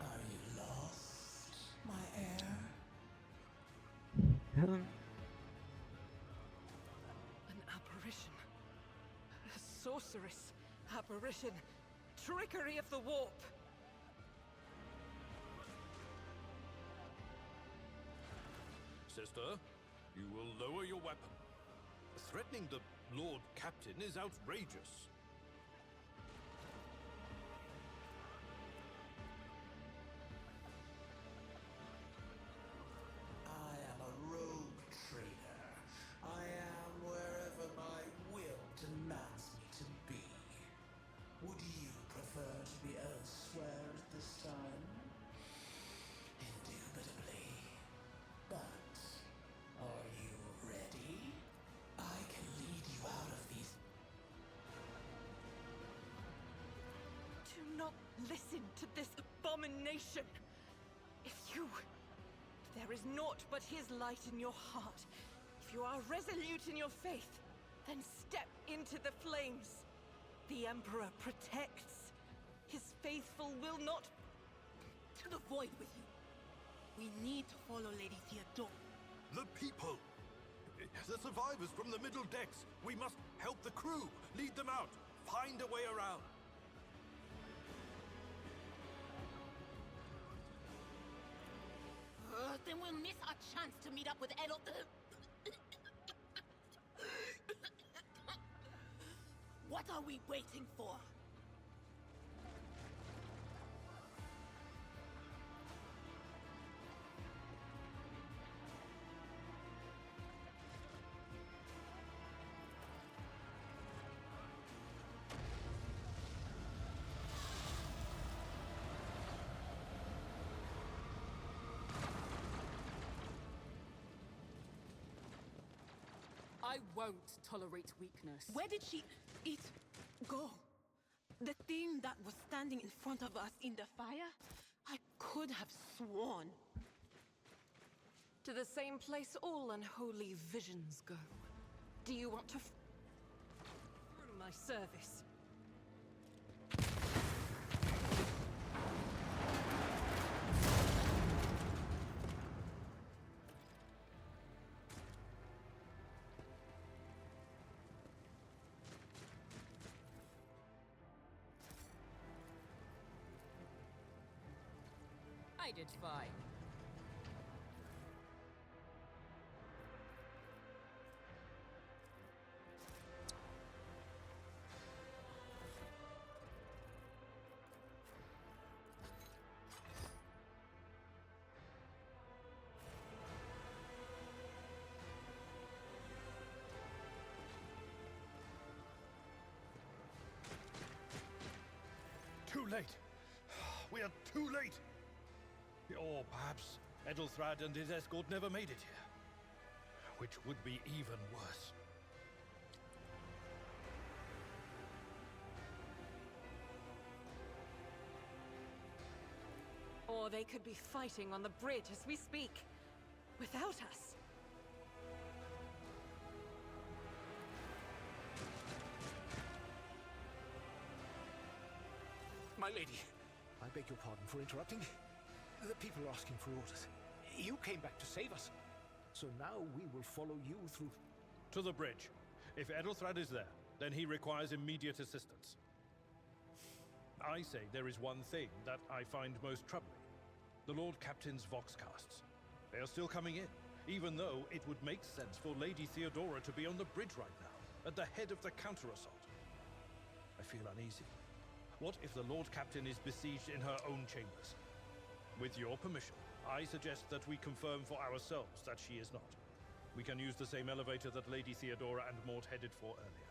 Are you lost, my heir? An apparition. A sorceress. Apparition. Trickery of the warp. Sister, you will lower your weapon. Threatening the Lord Captain is outrageous. I am a rogue trader. I am wherever my will demands me to be. Would you prefer to be elsewhere at this time? Indubitably. But are you ready? I can lead you out of these. Do not listen to this abomination. There is naught but his light in your heart. If you are resolute in your faith, then step into the flames. The Emperor protects. His faithful will not... To the void with you. We need to follow Lady Theodore. The people! The survivors from the middle decks! We must help the crew! Lead them out! Find a way around! Then we'll miss our chance to meet up with Edel. What are we waiting for? I won't tolerate weakness. Where did she... go? The thing that was standing in front of us in the fire? I could have sworn. To the same place all unholy visions go. Do you want to through my service? I did fine. Too late! We are too late! Or perhaps Edelthrad and his escort never made it here. Which would be even worse. Or they could be fighting on the bridge as we speak, without us. My lady, I beg your pardon for interrupting. The people are asking for orders. You came back to save us. So now we will follow you through... To the bridge. If Edelthrad is there, then he requires immediate assistance. I say there is one thing that I find most troubling. The Lord Captain's Voxcasts. They are still coming in, even though it would make sense for Lady Theodora to be on the bridge right now, at the head of the counter-assault. I feel uneasy. What if the Lord Captain is besieged in her own chambers? With your permission, I suggest that we confirm for ourselves that she is not. We can use the same elevator that Lady Theodora and Mort headed for earlier.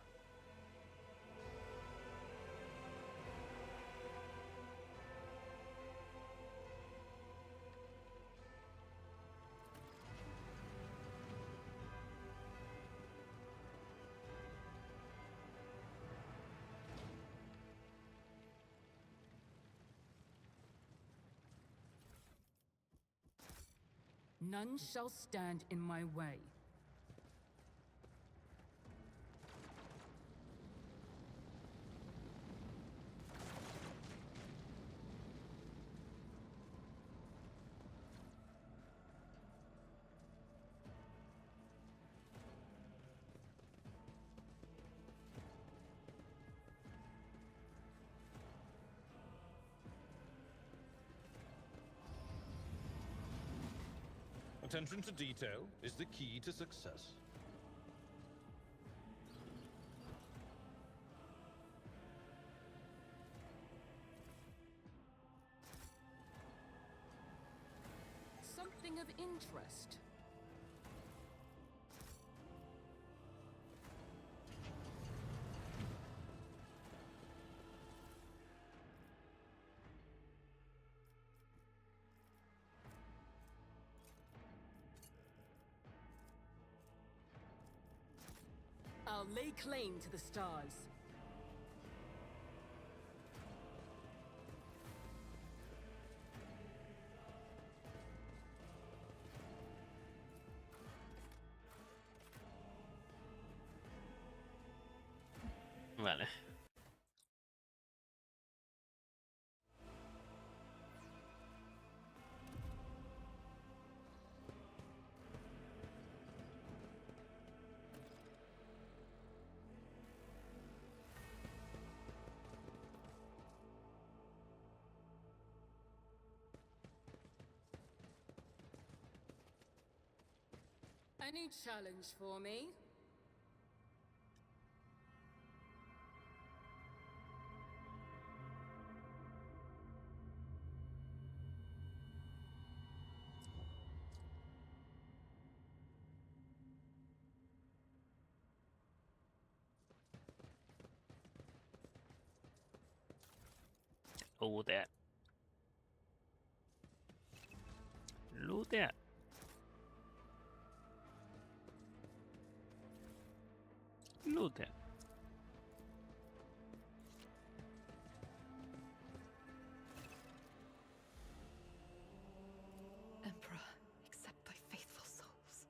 None shall stand in my way. Attention to detail is the key to success. Something of interest. I'll lay claim to the stars. Vale. Any challenge for me? Loot that. Loot that. Loot that. Emperor, accept thy faithful souls.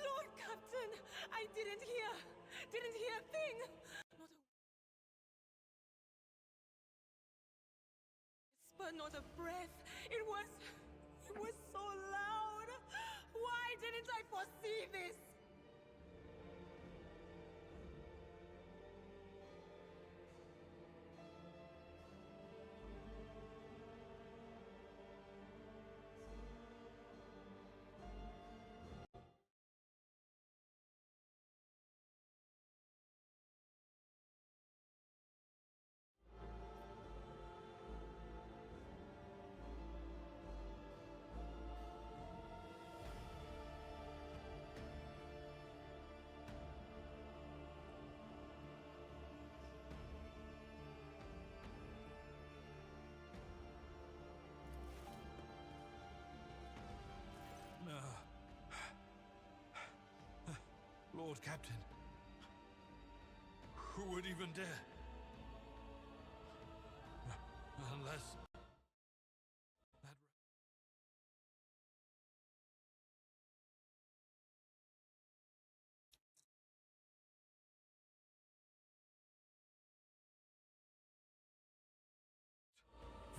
Lord Captain, I didn't hear a thing. Not a breath. It was so loud. Why didn't I foresee this? Lord Captain. Who would even dare? Unless... that...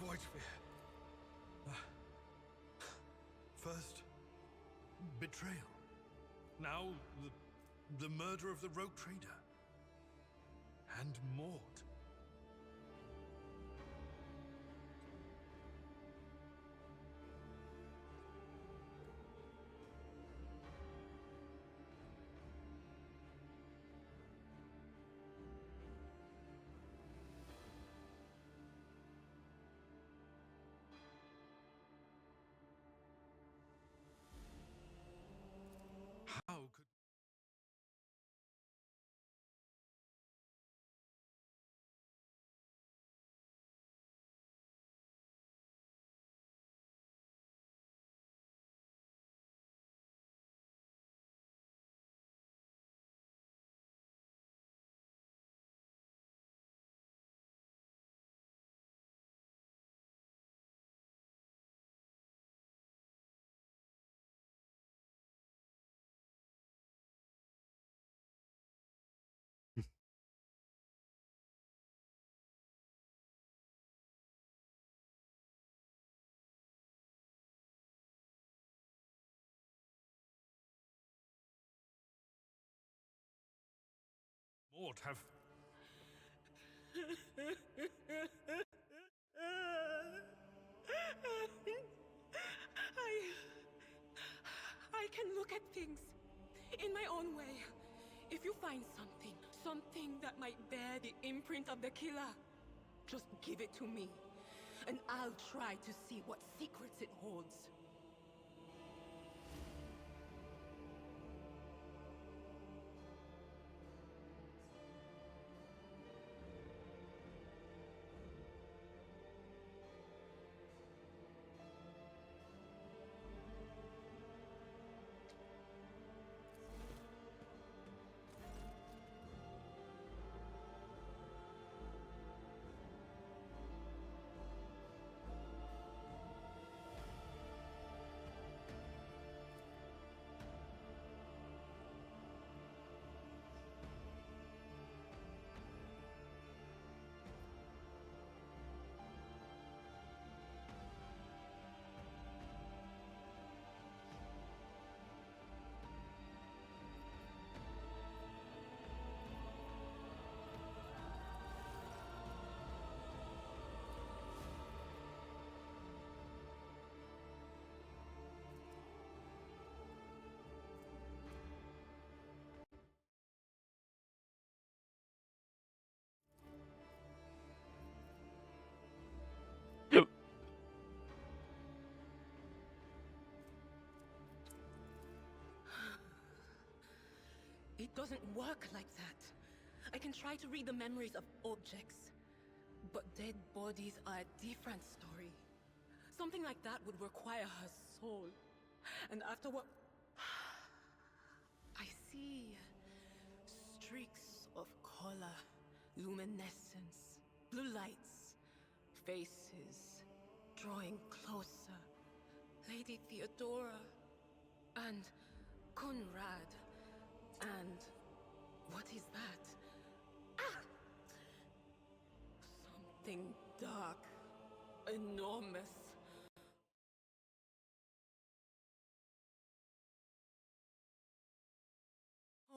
Voidsphere. First, betrayal. Now, the murder of the rogue trader. And Maud. How could... Maud have... I can look at things in my own way. If you find something that might bear the imprint of the killer, just give it to me, and I'll try to see what secrets it holds. It doesn't work like that. I can try to read the memories of objects, but dead bodies are a different story. Something like that would require her soul. And after what... I see streaks of color, luminescence, blue lights, faces, drawing closer. Lady Theodora, and Conrad, and what is that? Ah! Something dark, enormous.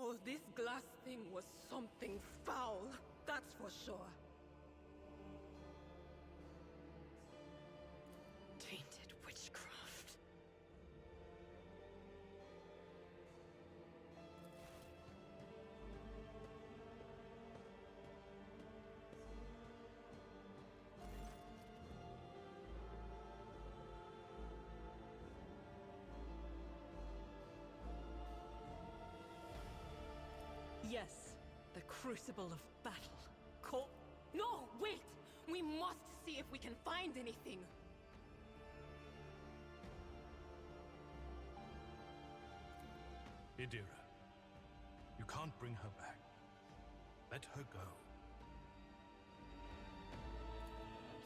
Oh, this glass thing was something foul, that's for sure. Tainted witchcraft. Yes, the crucible of battle. No, wait! We must see if we can find anything. Idira, you can't bring her back. Let her go.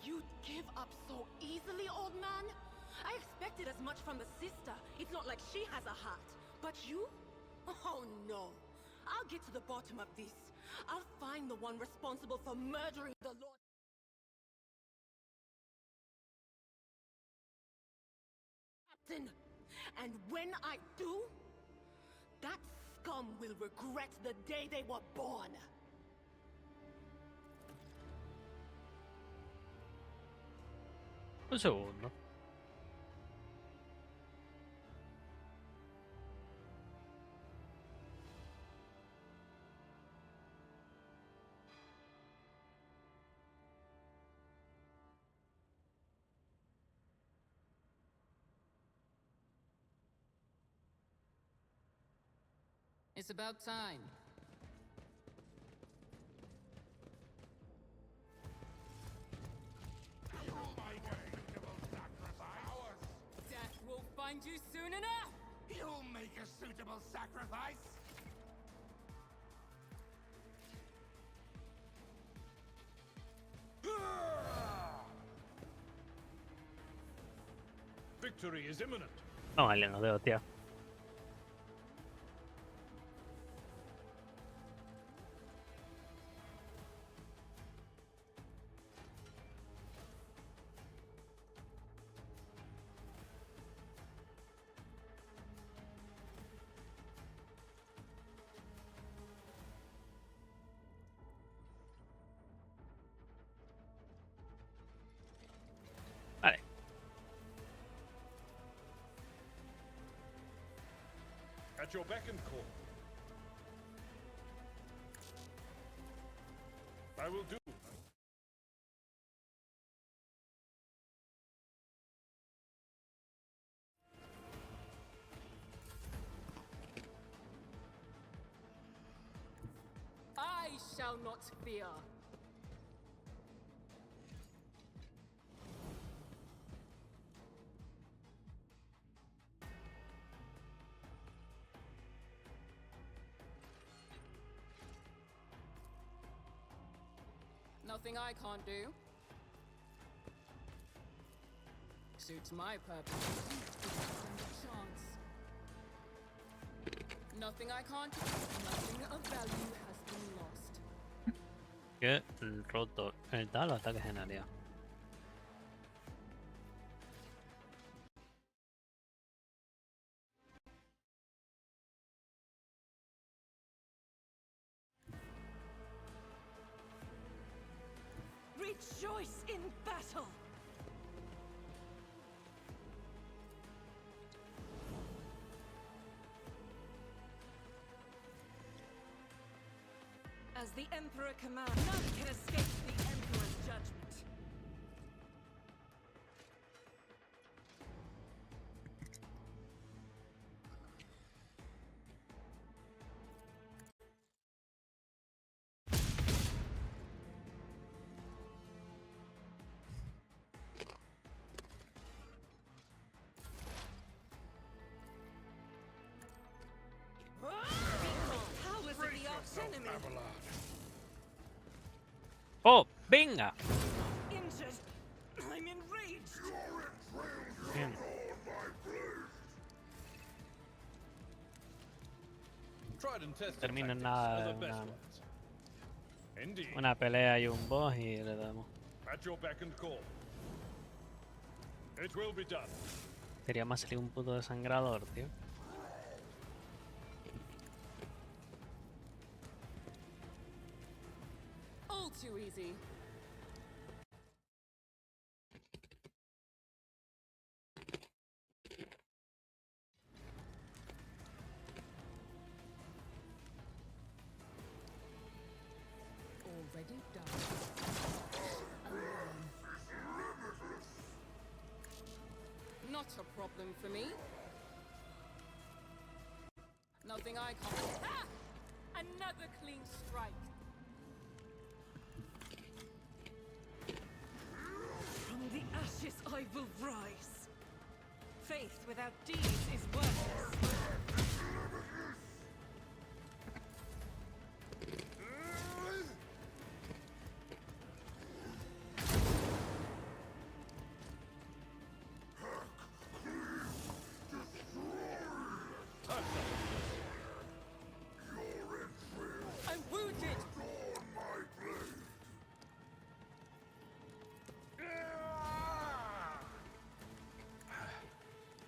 You'd give up so easily, old man? I expected as much from the sister. It's not like she has a heart. But you? Oh no. I'll get to the bottom of this. I'll find the one responsible for murdering the Lord. Captain. And when I do, that scum will regret the day they were born. Un segundo. It's about time. Death will find you soon enough! You'll make a suitable sacrifice! Victory is imminent. Vamos, le nos dejo, tío. Vale. At your beck and call. I will do. I shall not fear. Nothing I can't do. Suits my purpose. Chance. Nothing I can't do. Nothing of value has been lost. Que roto el tal o ataque general. Rejoice in battle! As the Emperor commands, none can escape the Emperor's judgment. Powers of the archenemy! ¡Oh! ¡Venga! Injured! I'm enraged! Bien. Tried and tested Termina en tactics nada are de the best ones. Indeed. una pelea y un boss y le damos. At your beck and call. It will be done. Sería más salir un puto desangrador, tío. All too easy. Already done. Not a problem for me. Nothing I can't. Ah! Another clean strike. From the ashes I will rise. Faith without deeds is worthless.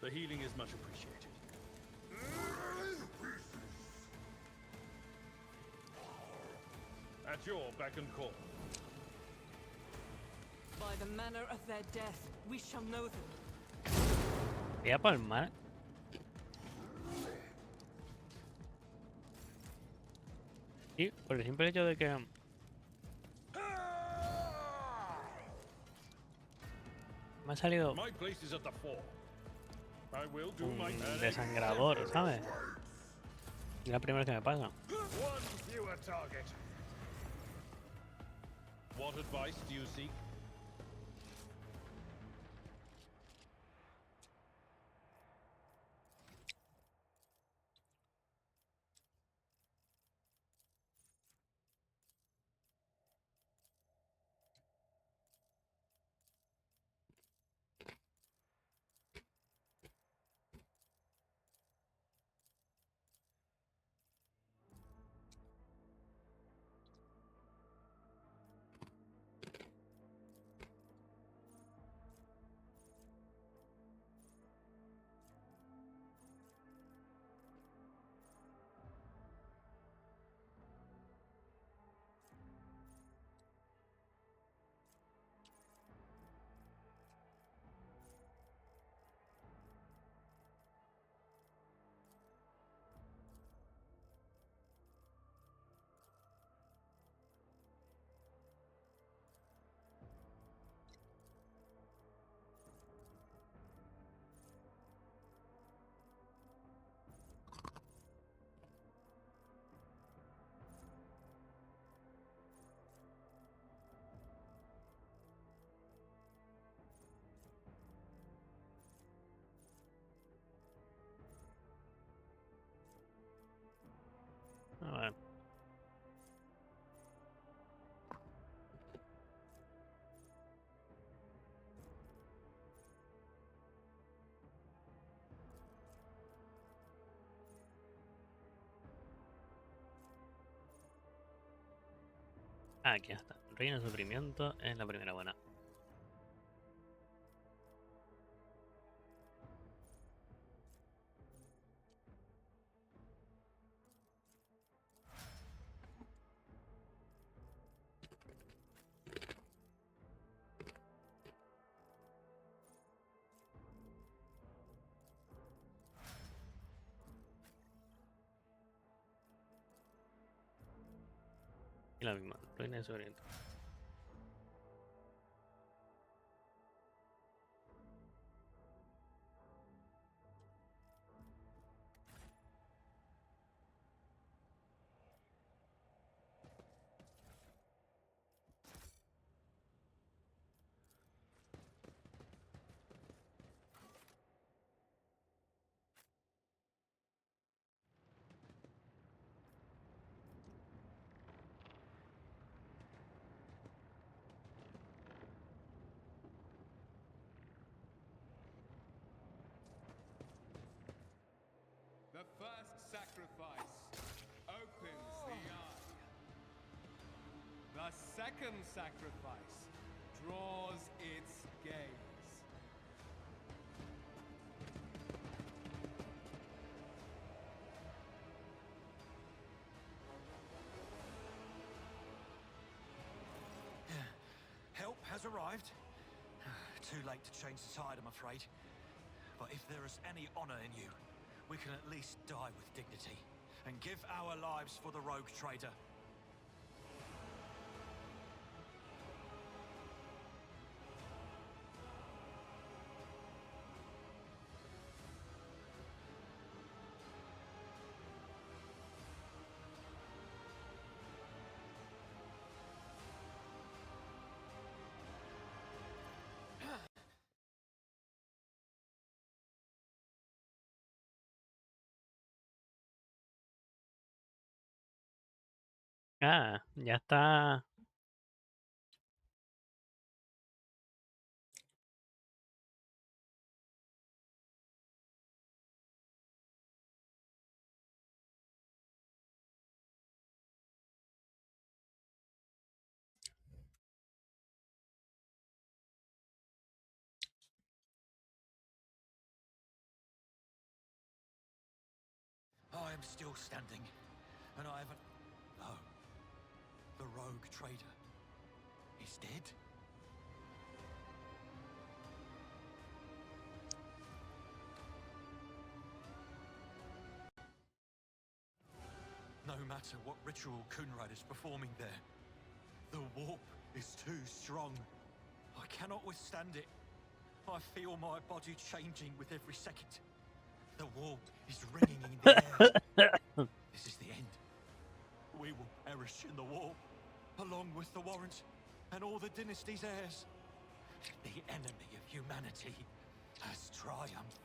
The healing is much appreciated. At your beck and call. By the manner of their death, we shall know them. Voy a palmar. Sí, por el simple hecho de que me ha salido un desangrador, ¿sabes? Es la primera que me pasa. What advice do you seek? A ver. Aquí está. Reino de sufrimiento es la primera buena. Y la misma. Reino de sufrimiento. The first sacrifice opens the eye. The second sacrifice draws its gaze. Help has arrived. Too late to change the tide, I'm afraid. But if there is any honor in you, we can at least die with dignity and give our lives for the rogue trader. Ah, ya está. am still standing, and I haven't... Oh, the rogue trader is dead? No matter what ritual Kunrad is performing there, the warp is too strong. I cannot withstand it. I feel my body changing with every second. The warp is ringing in the air. This is the end. We will perish in the warp, along with the warrant and all the dynasty's heirs. The enemy of humanity has triumphed.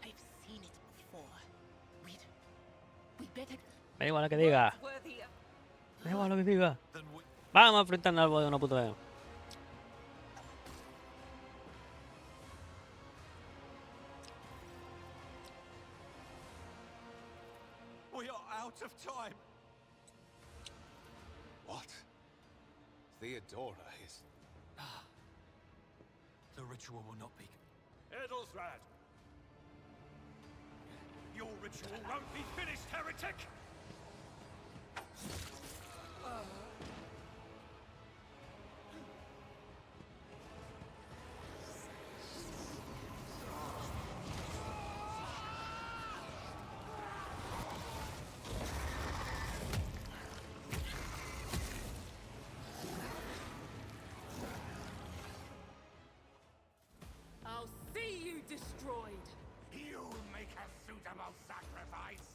I've seen it before. We better... Me da igual lo que diga. Me da igual lo que diga. Vamos a enfrentarnos al albo de una puta vez. We are out of time. What? Theodora is... The ritual will not be... Edelthrad! Your ritual won't be finished, heretic! I'll see you destroyed. You make a suitable sacrifice.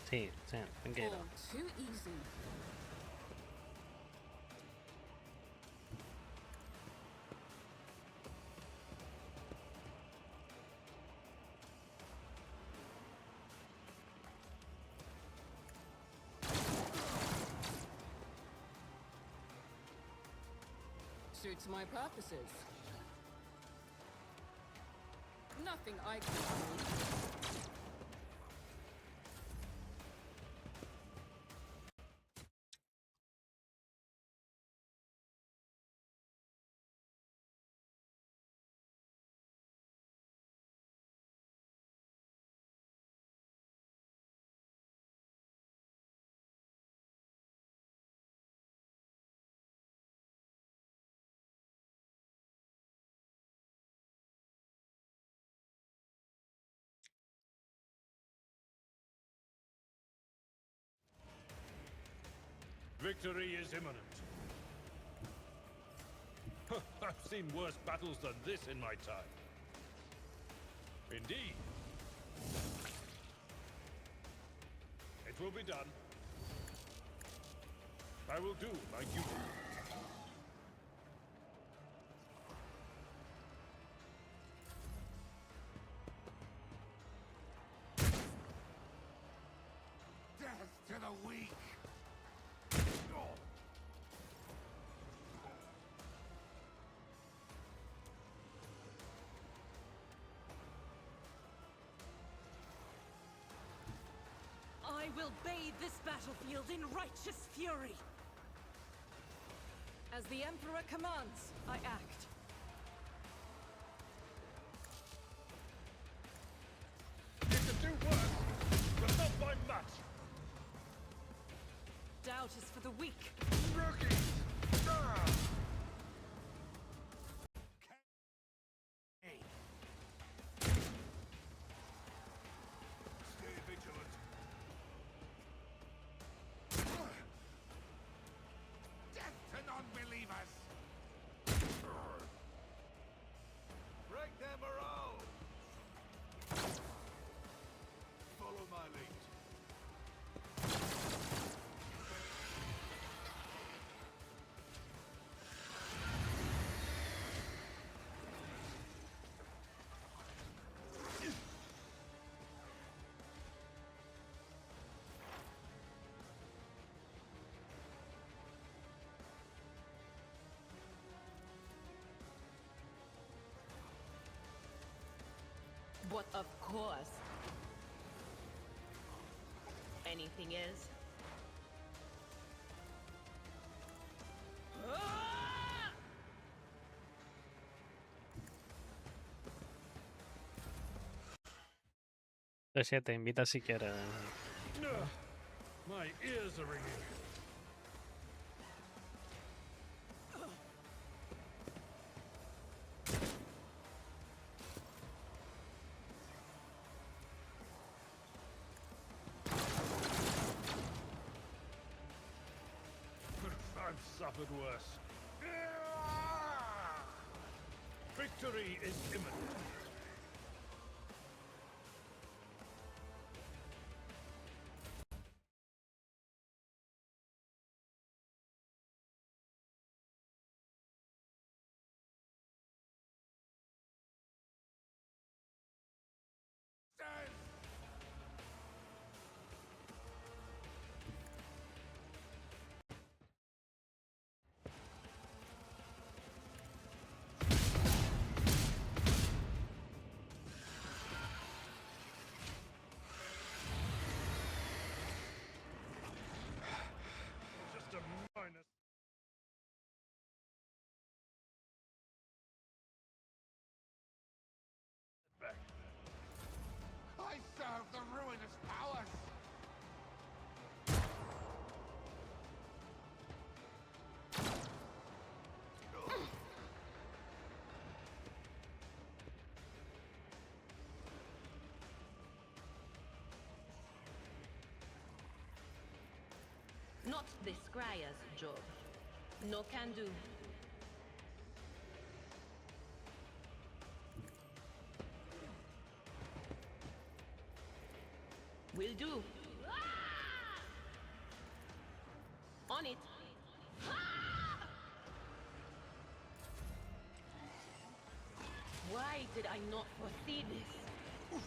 Sí, sí, tranquilo. All too easy. Suits my purposes. Nothing I can do. Victory is imminent. I've seen worse battles than this in my time. Indeed. It will be done. I will do my duty. Death to the weak. I will bathe this battlefield in righteous fury. As the Emperor commands, I act. You can do worse, but not by much. Doubt is for the weak. Rookie! Stay vigilant. Death to non-believers! Break their morale! Follow my lead. What of course. Anything is. Entonces te invita si quieres. My ears are ringing. I've suffered worse. Victory is imminent. I serve the ruinous powers! Not the scryer's job. No can do. Will do. On it. Why did I not foresee this?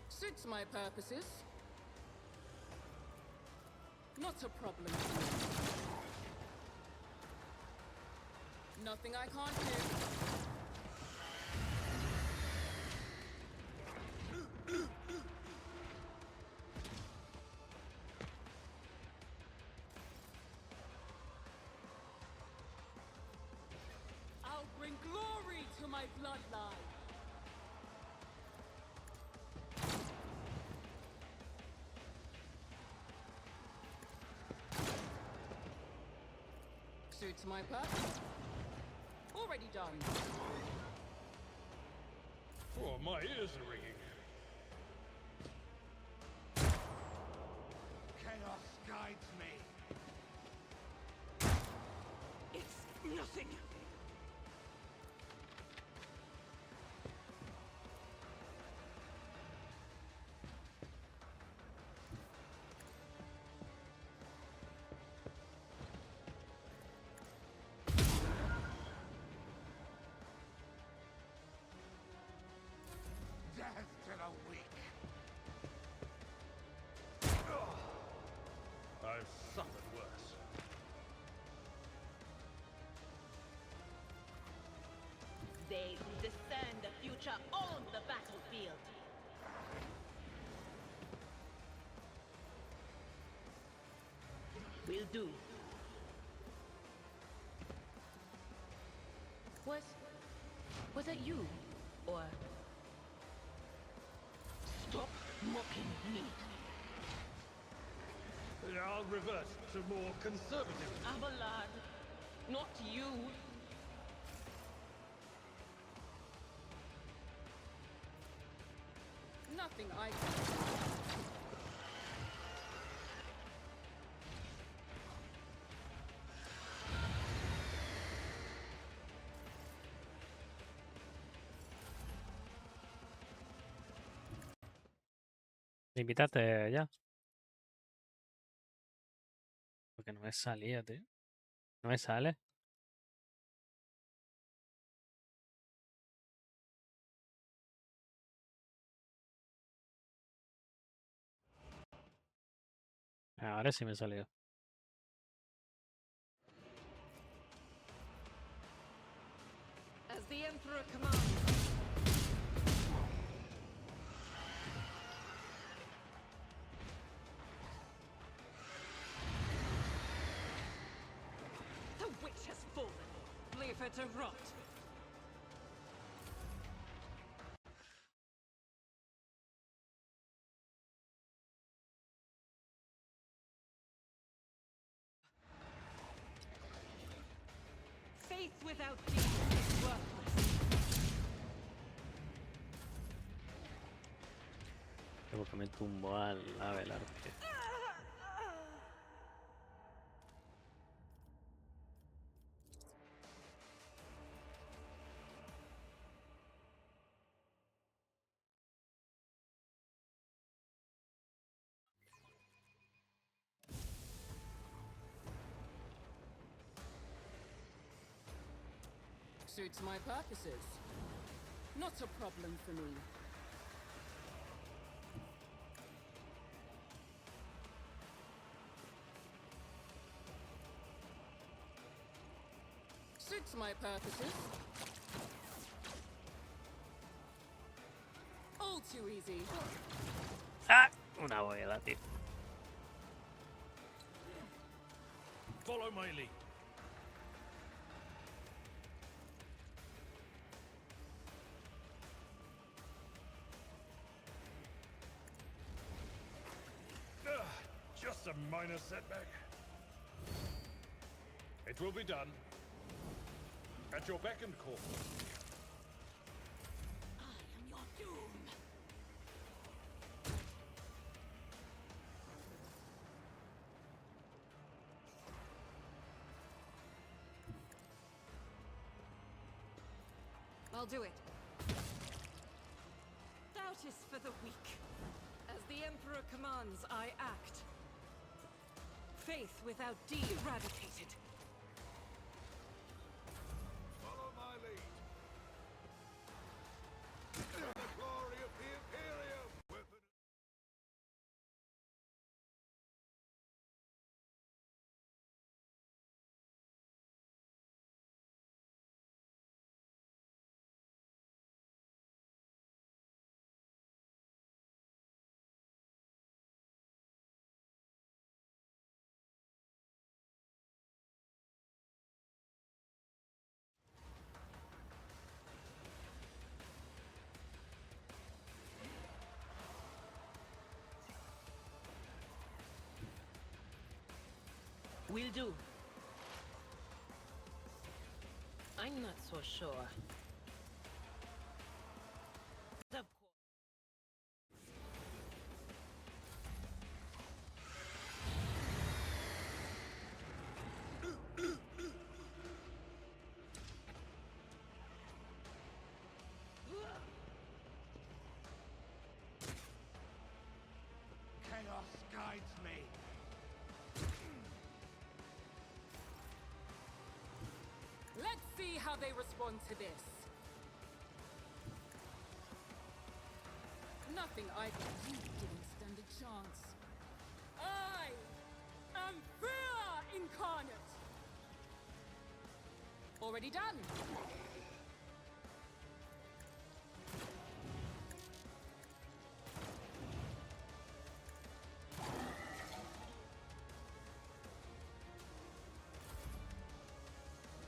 Suits my purposes. Not a problem to me. Nothing I can't do. I'll bring glory to my bloodline. Suits my purpose. Already done. Oh, my ears are ringing. Chaos guides me. It's nothing. Death to the weak. I've suffered worse. They discern the future on the battlefield. Will do. Was that you? Or... Stop mocking me. I'll revert to more conservative. Abelard, not you. Nothing I can do. Invítate ya. Porque no me salía, tío. No me sale. Ahora sí me salió. As the Emperor commands. The witch bridge has fallen. Leave her to rot. Faith without deeds is worthless. Creo que me tumbó al Abelarque. Suits my purposes. Not a problem for me. Suits my purposes. All too easy. ¡Ah! Una bola, tío. Follow my lead. Just a minor setback. It will be done. At your beck and call. I am your doom. I'll do it. Doubt is for the weak. As the Emperor commands, I act. Faith without deed eradicated. Follow my lead. For the glory of the Imperium! Weapon. Will do. I'm not so sure. Of Chaos guides me. Let's see how they respond to this. Nothing I can do didn't stand a chance. I am fear incarnate. Already done.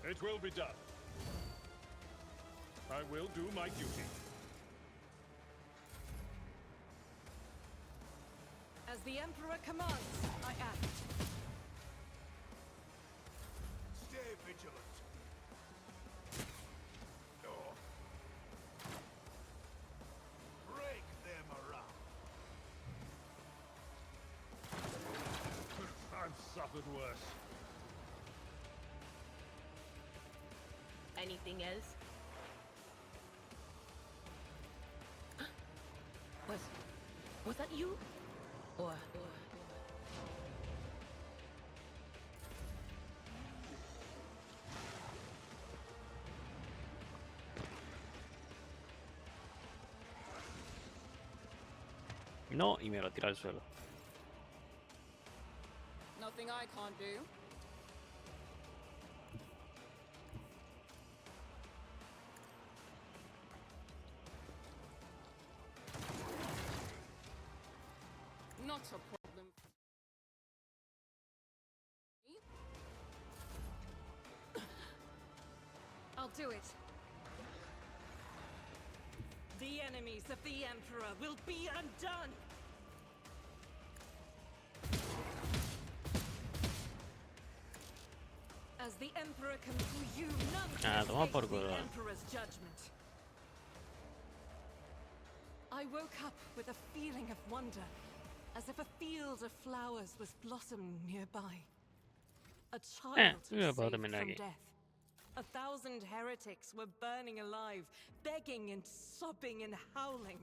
It will be done. I will do my duty. As the Emperor commands, I act. Stay vigilant. Oh. Break them around. I've suffered worse. Anything else? Was that you? Or... No, y me lo tira al suelo. Nothing I can't do. Not a problem. to it. The enemies of the Emperor will be undone. As the Emperor comes to you, none can escape the Emperor's judgment. I woke up with a feeling of wonder, as if a field of flowers was blossoming nearby. A child saved from death. 1,000 heretics were burning alive, begging and sobbing and howling.